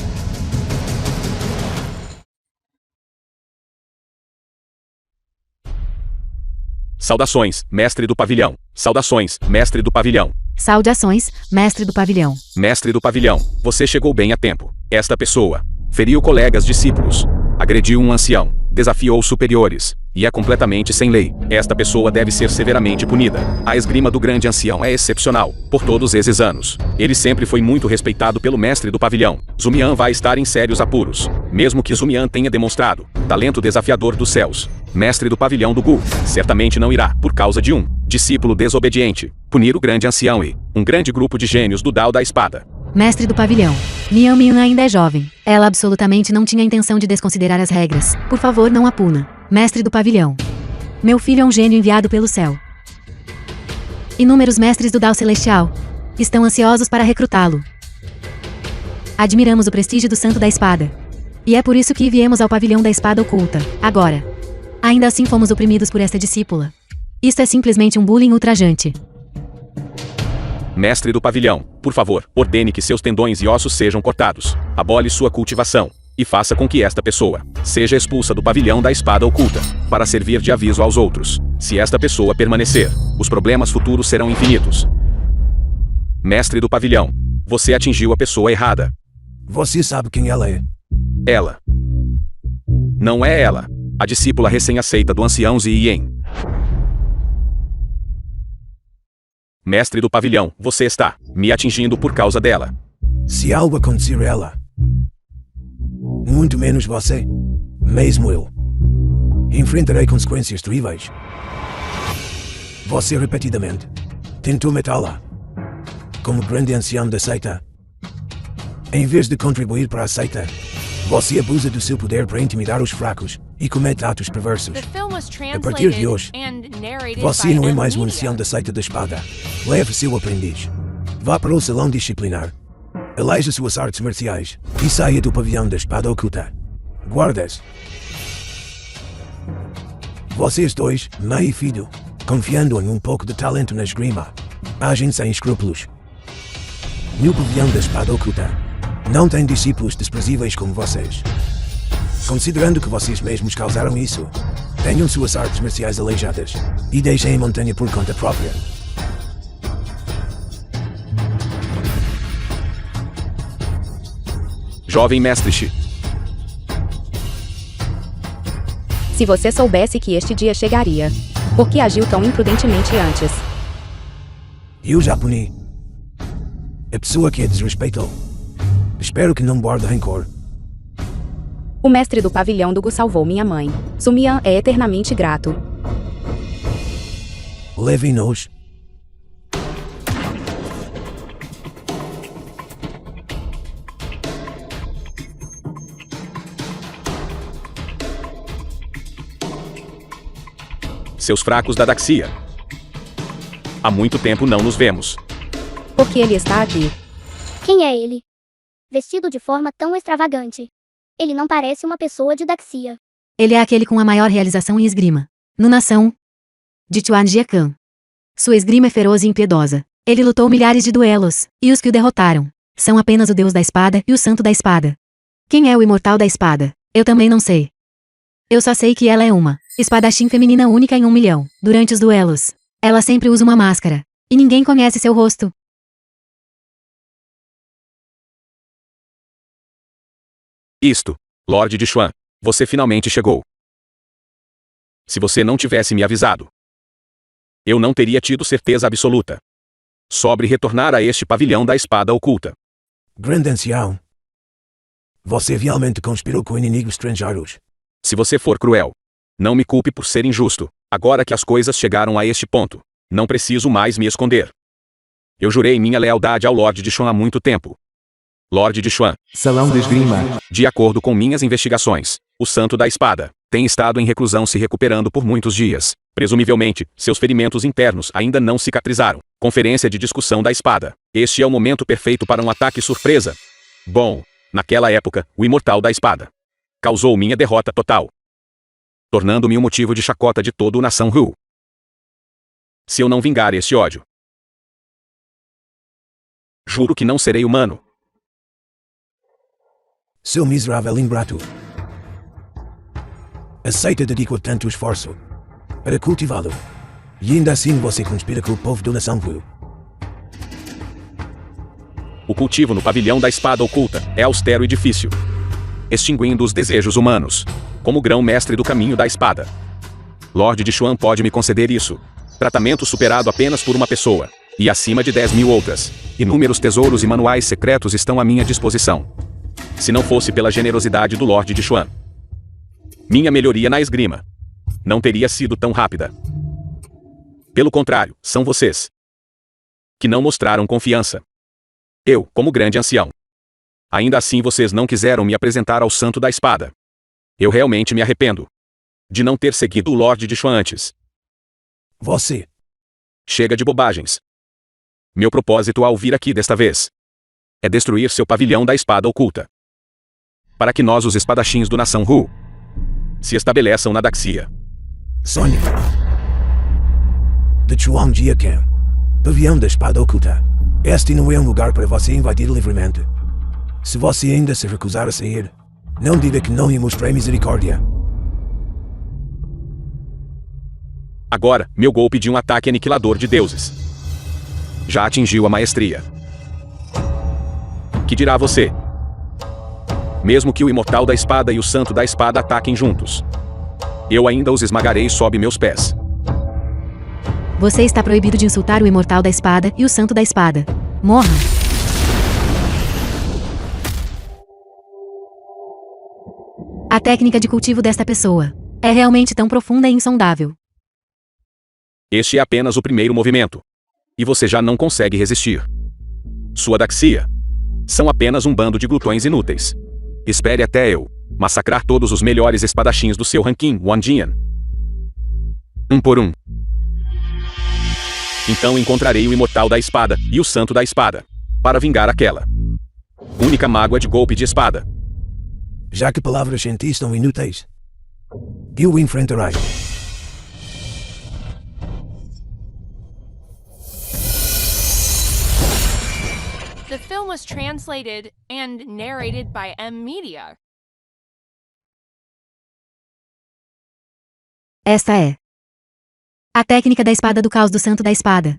Saudações, mestre do pavilhão. Saudações, mestre do pavilhão. Saudações, mestre do pavilhão. Mestre do pavilhão, você chegou bem a tempo. Esta pessoa feriu colegas discípulos, agrediu um ancião, desafiou superiores, e é completamente sem lei. Esta pessoa deve ser severamente punida. A esgrima do grande ancião é excepcional, por todos esses anos. Ele sempre foi muito respeitado pelo mestre do pavilhão. Zumian vai estar em sérios apuros, mesmo que Zumian tenha demonstrado talento desafiador dos céus. Mestre do pavilhão do Gu certamente não irá, por causa de um discípulo desobediente, punir o grande ancião e um grande grupo de gênios do Dao da Espada. Mestre do pavilhão. Mian ainda é jovem. Ela absolutamente não tinha intenção de desconsiderar as regras. Por favor, não a puna. Mestre do pavilhão. Meu filho é um gênio enviado pelo céu. Inúmeros mestres do Dao Celestial estão ansiosos para recrutá-lo. Admiramos o prestígio do Santo da Espada. E é por isso que viemos ao pavilhão da Espada Oculta. Agora. Ainda assim fomos oprimidos por esta discípula. Isto é simplesmente um bullying ultrajante. Mestre do pavilhão, por favor, ordene que seus tendões e ossos sejam cortados. Abole sua cultivação. E faça com que esta pessoa seja expulsa do pavilhão da Espada Oculta, para servir de aviso aos outros. Se esta pessoa permanecer, os problemas futuros serão infinitos. Mestre do pavilhão, você atingiu a pessoa errada. Você sabe quem ela é? Ela. Não é ela. A discípula recém-aceita do ancião Ziyen. Mestre do pavilhão, você está me atingindo por causa dela. Se algo acontecer a ela, muito menos você, mesmo eu, enfrentarei consequências terríveis. Você repetidamente tentou matá-la, como grande ancião da seita. Em vez de contribuir para a seita, você abusa do seu poder para intimidar os fracos e comete atos perversos. The film was A partir de translated hoje, and narrated você by não é M. mais um Media. ancião da seita da espada. Leve seu aprendiz. Vá para o salão disciplinar. Aleja suas artes marciais e saia do pavilhão da Espada Oculta. Guardas. Vocês dois, mãe e filho, confiando em um pouco de talento na esgrima, agem sem escrúpulos. No pavilhão da Espada Oculta, não tem discípulos desprezíveis como vocês. Considerando que vocês mesmos causaram isso, tenham suas artes marciais aleijadas e deixem a montanha por conta própria. Jovem mestre Shi. Se você soubesse que este dia chegaria, por que agiu tão imprudentemente antes? Eu já puni a pessoa que a desrespeitou. Espero que não guarde rancor. O mestre do pavilhão do Gu salvou minha mãe. Sumian é eternamente grato. Levem-nos. Seus fracos da Daxia. Há muito tempo não nos vemos. Por que ele está aqui? Quem é ele? Vestido de forma tão extravagante. Ele não parece uma pessoa de Daxia. Ele é aquele com a maior realização em esgrima. No nação de Chuan Jiakan. Sua esgrima é feroz e impiedosa. Ele lutou milhares de duelos, e os que o derrotaram são apenas o Deus da Espada e o Santo da Espada. Quem é o Imortal da Espada? Eu também não sei. Eu só sei que ela é uma espadachim feminina única em 1 milhão. Durante os duelos, ela sempre usa uma máscara, e ninguém conhece seu rosto. Isto, Lorde de Xuan, você finalmente chegou. Se você não tivesse me avisado, eu não teria tido certeza absoluta sobre retornar a este pavilhão da espada oculta. Grande ancião. Você realmente conspirou com inimigos estrangeiros. Se você for cruel, não me culpe por ser injusto. Agora que as coisas chegaram a este ponto, não preciso mais me esconder. Eu jurei minha lealdade ao Lorde de Xuan há muito tempo. Lorde de Xuan, Salão de esgrima. de acordo com minhas investigações, o Santo da Espada tem estado em reclusão se recuperando por muitos dias. Presumivelmente, seus ferimentos internos ainda não cicatrizaram. Conferência de discussão da espada. Este é o momento perfeito para um ataque surpresa. Bom, naquela época, o Imortal da Espada causou minha derrota total, tornando-me um motivo de chacota de toda a nação Hu. Se eu não vingar este ódio, juro que não serei humano. Seu miserável ingrato. Aceita dedicar tanto esforço para cultivá-lo. E ainda assim você conspira com o povo da nação Wu. O cultivo no pavilhão da espada oculta é austero e difícil, extinguindo os desejos humanos, como grão-mestre do caminho da espada. Lorde de Xuan pode me conceder isso. Tratamento superado apenas por uma pessoa, e acima de 10.000 outras. Inúmeros tesouros e manuais secretos estão à minha disposição. Se não fosse pela generosidade do Lorde de Xuan, minha melhoria na esgrima não teria sido tão rápida. Pelo contrário, são vocês que não mostraram confiança. Eu, como grande ancião. Ainda assim vocês não quiseram me apresentar ao Santo da Espada. Eu realmente me arrependo de não ter seguido o Lorde de Xuan antes. Você. Chega de bobagens. Meu propósito ao vir aqui desta vez é destruir seu pavilhão da espada oculta, para que nós, os espadachins do nação Hu, se estabeleçam na Daxia. Sonha. De Chuan Jiakan. Pavilhão da Espada Oculta. Este não é um lugar para você invadir livremente. Se você ainda se recusar a sair, não diga que não lhe mostrei misericórdia. Agora, meu golpe de um ataque aniquilador de deuses já atingiu a maestria. Que dirá você? Mesmo que o Imortal da Espada e o Santo da Espada ataquem juntos, eu ainda os esmagarei sob meus pés. Você está proibido de insultar o Imortal da Espada e o Santo da Espada. Morra! A técnica de cultivo desta pessoa é realmente tão profunda e insondável. Este é apenas o primeiro movimento, e você já não consegue resistir. Sua Daxia são apenas um bando de glutões inúteis. Espere até eu massacrar todos os melhores espadachins do seu ranking, Wanjian. Um por um. Então encontrarei o Imortal da Espada e o Santo da Espada, para vingar aquela única mágoa de golpe de espada. Já que palavras em ti estão inúteis, eu o enfrentarei. The film was translated and narrated by M Media. Esta é a técnica da espada do caos do Santo da Espada.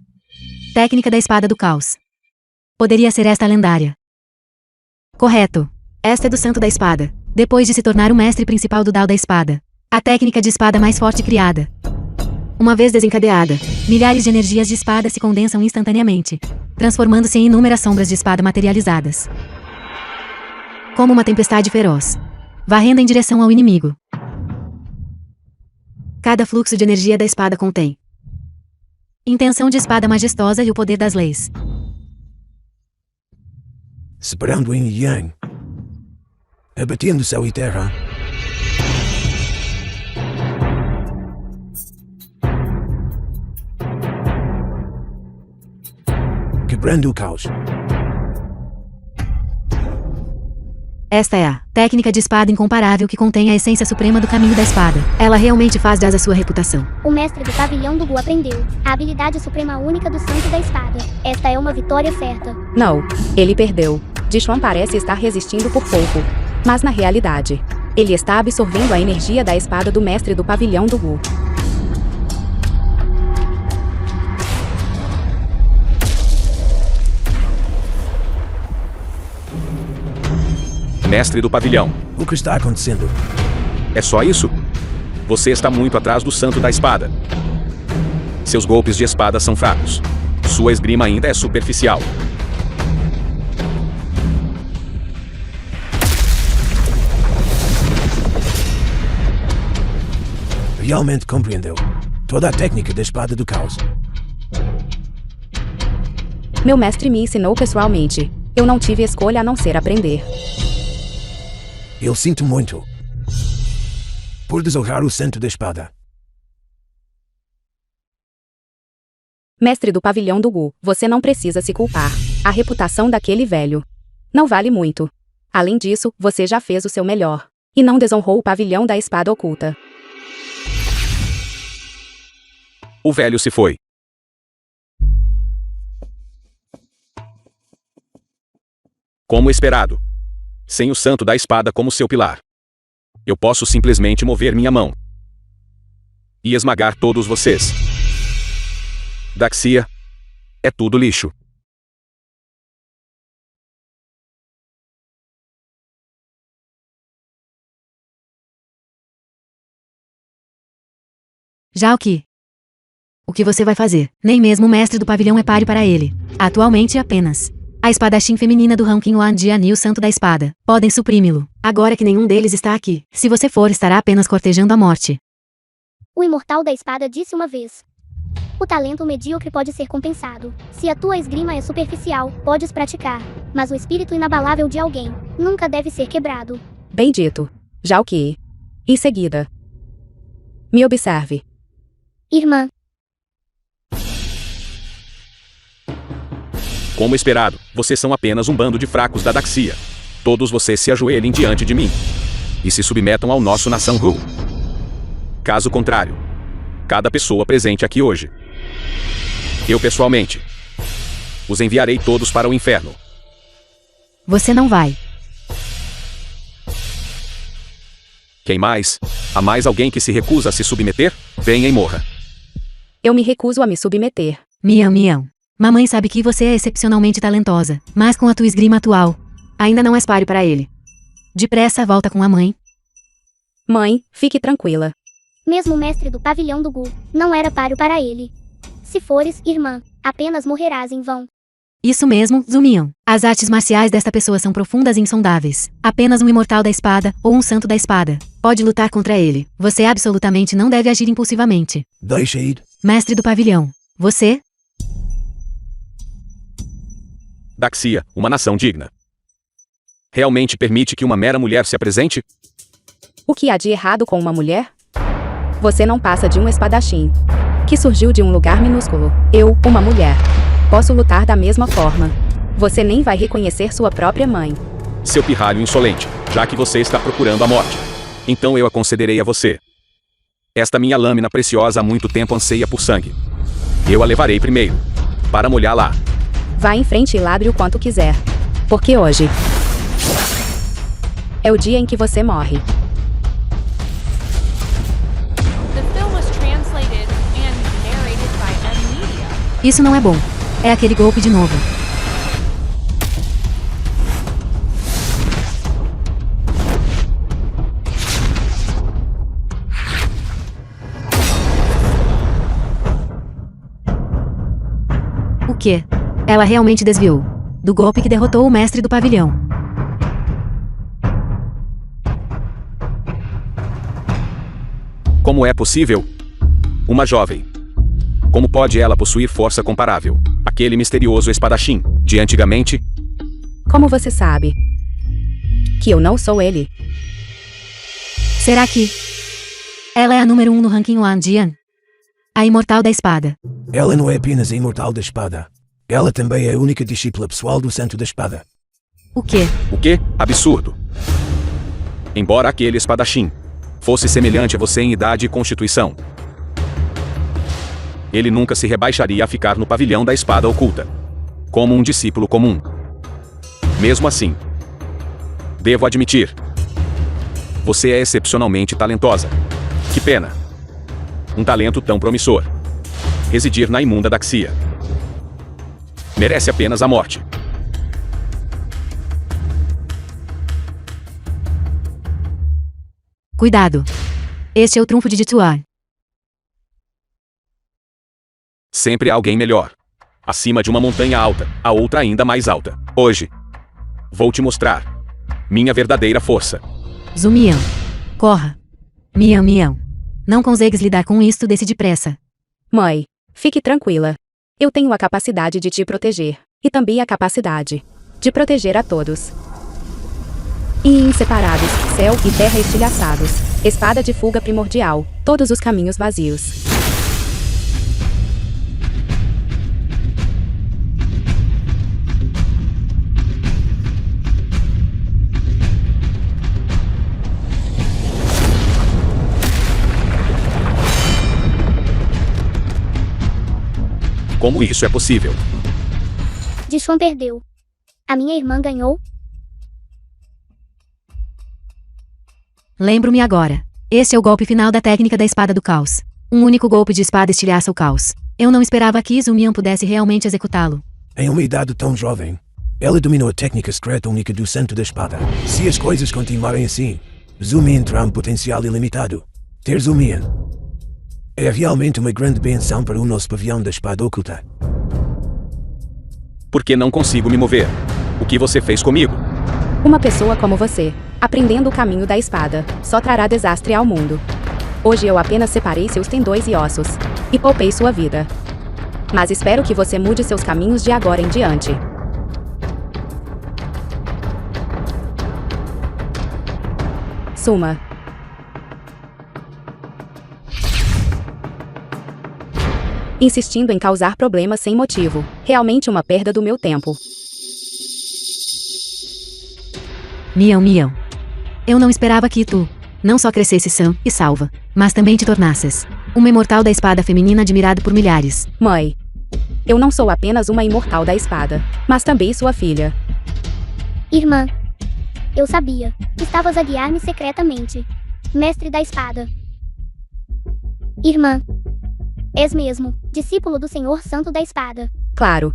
Técnica da espada do caos. Poderia ser esta lendária. Correto. Esta é do Santo da Espada. Depois de se tornar o mestre principal do Dao da Espada. A técnica de espada mais forte criada. Uma vez desencadeada, milhares de energias de espada se condensam instantaneamente, transformando-se em inúmeras sombras de espada materializadas. Como uma tempestade feroz. varrendo em direção ao inimigo. Cada fluxo de energia da espada contém intenção de espada majestosa e o poder das leis. Separando Yin e Yang. Abatendo céu e terra. Quebrando o caos. Esta é a técnica de espada incomparável que contém a essência suprema do caminho da espada. Ela realmente faz jus à sua reputação. O mestre do pavilhão do Gu aprendeu a habilidade suprema única do santo da espada. Esta é uma vitória certa. Não, ele perdeu. Dichuan parece estar resistindo por pouco. Mas na realidade, ele está absorvendo a energia da espada do mestre do pavilhão do Gu. Mestre do pavilhão. O que está acontecendo? É só isso? Você está muito atrás do santo da espada. Seus golpes de espada são fracos. Sua esgrima ainda é superficial. Realmente compreendeu toda a técnica da espada do caos. Meu mestre me ensinou pessoalmente. Eu não tive escolha a não ser aprender. Eu sinto muito por desonrar o santo da espada. Mestre do pavilhão do Gu, você não precisa se culpar. A reputação daquele velho não vale muito. Além disso, você já fez o seu melhor. E não desonrou o pavilhão da espada oculta. O velho se foi. Como esperado. Sem o santo da espada como seu pilar. Eu posso simplesmente mover minha mão e esmagar todos vocês. Daxia, é tudo lixo. Já o que você vai fazer? Nem mesmo o mestre do pavilhão é páreo para ele. Atualmente apenas a espadachim feminina do Ranking One de Anil Santo da Espada podem suprimi-lo. Agora que nenhum deles está aqui, se você for, estará apenas cortejando a morte. O imortal da espada disse uma vez: o talento medíocre pode ser compensado. Se a tua esgrima é superficial, podes praticar. Mas o espírito inabalável de alguém nunca deve ser quebrado. Bem dito. Já o que? Em seguida, me observe. Irmã. Como esperado, vocês são apenas um bando de fracos da Daxia. Todos vocês se ajoelhem diante de mim e se submetam ao nosso nação Hu. Caso contrário, cada pessoa presente aqui hoje, eu pessoalmente os enviarei todos para o inferno. Você não vai. Quem mais? Há mais alguém que se recusa a se submeter? Venha e morra. Eu me recuso a me submeter. Mião. Mamãe sabe que você é excepcionalmente talentosa, mas com a tua esgrima atual, ainda não és páreo para ele. Depressa volta com a mãe. Mãe, fique tranquila. Mesmo o mestre do pavilhão do Gu não era páreo para ele. Se fores, irmã, apenas morrerás em vão. Isso mesmo, Zumion. As artes marciais desta pessoa são profundas e insondáveis. Apenas um imortal da espada, ou um santo da espada, pode lutar contra ele. Você absolutamente não deve agir impulsivamente. Deixa ir. Mestre do pavilhão, você... Daxia, uma nação digna. Realmente permite que uma mera mulher se apresente? O que há de errado com uma mulher? Você não passa de um espadachim que surgiu de um lugar minúsculo. Eu, uma mulher, posso lutar da mesma forma. Você nem vai reconhecer sua própria mãe. Seu pirralho insolente, já que você está procurando a morte, então eu a concederei a você. Esta minha lâmina preciosa há muito tempo anseia por sangue. Eu a levarei primeiro, para molhá-la. Vá em frente e ladre o quanto quiser. Porque hoje é o dia em que você morre. The film was translated and narrated by M Media. Isso não é bom. É aquele golpe de novo. O quê? Ela realmente desviou do golpe que derrotou o mestre do pavilhão. Como é possível? Uma jovem. Como pode ela possuir força comparável? Aquele misterioso espadachim, de antigamente? Como você sabe? Que eu não sou ele. Será que ela é a número 1 no ranking One, Jian? A imortal da espada. Ela não é apenas a imortal da espada. Ela também é a única discípula pessoal do Santo da Espada. O quê? O quê? Absurdo. Embora aquele espadachim fosse semelhante a você em idade e constituição, ele nunca se rebaixaria a ficar no pavilhão da espada oculta, como um discípulo comum. Mesmo assim, devo admitir, você é excepcionalmente talentosa. Que pena. Um talento tão promissor. Residir na imunda Daxia. Merece apenas a morte. Cuidado. Este é o trunfo de Jituan. Sempre há alguém melhor. Acima de uma montanha alta, a outra ainda mais alta. Hoje, vou te mostrar minha verdadeira força. Zumian. Corra. Mian. Não consegues lidar com isto desse depressa. Mãe, fique tranquila. Eu tenho a capacidade de te proteger. E também a capacidade de proteger a todos. E inseparados, céu e terra estilhaçados. Espada de fuga primordial. Todos os caminhos vazios. Como isso é possível? Dishon perdeu. A minha irmã ganhou? Lembro-me agora. Este é o golpe final da técnica da espada do caos. Um único golpe de espada estilhaça o caos. Eu não esperava que Zumian pudesse realmente executá-lo. Em uma idade tão jovem, ela dominou a técnica secreta única do Santo da Espada. Se as coisas continuarem assim, Zumian terá um potencial ilimitado. Ter Zumian é realmente uma grande benção para o nosso pavilhão da espada oculta. Porque não consigo me mover. O que você fez comigo? Uma pessoa como você, aprendendo o caminho da espada, só trará desastre ao mundo. Hoje eu apenas separei seus tendões e ossos. E poupei sua vida. Mas espero que você mude seus caminhos de agora em diante. Suma. Insistindo em causar problemas sem motivo. Realmente uma perda do meu tempo. Mian. Eu não esperava que tu não só crescesse sã e salva, mas também te tornasses uma imortal da espada feminina admirado por milhares. Mãe, eu não sou apenas uma imortal da espada, mas também sua filha. Irmã, eu sabia. Estavas a guiar-me secretamente. Mestre da espada. Irmã, és mesmo discípulo do Senhor Santo da Espada. Claro.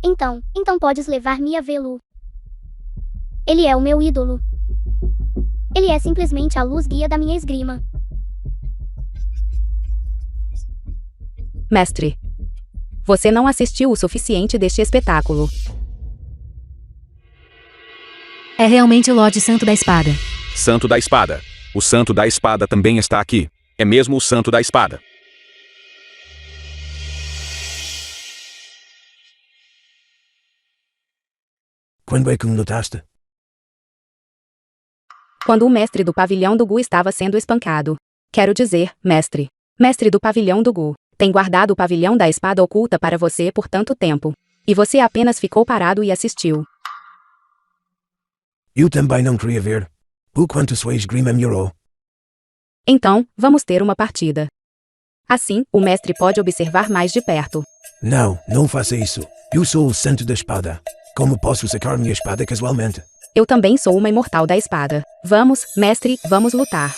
Então podes levar-me a vê-lo. Ele é o meu ídolo. Ele é simplesmente a luz guia da minha esgrima. Mestre, você não assistiu o suficiente deste espetáculo. É realmente o Lorde Santo da Espada. Santo da Espada. O Santo da Espada também está aqui. É mesmo o Santo da Espada. Quando é que me notaste? Quando o mestre do pavilhão do Gu estava sendo espancado. Quero dizer, mestre do pavilhão do Gu, tem guardado o pavilhão da espada oculta para você por tanto tempo. E você apenas ficou parado e assistiu. Eu também não queria ver o quanto sua esgrima melhorou. Então, vamos ter uma partida. Assim, o mestre pode observar mais de perto. Não faça isso. Eu sou o Santo da Espada. Como posso sacar minha espada casualmente? Eu também sou uma imortal da espada. Vamos, mestre, vamos lutar.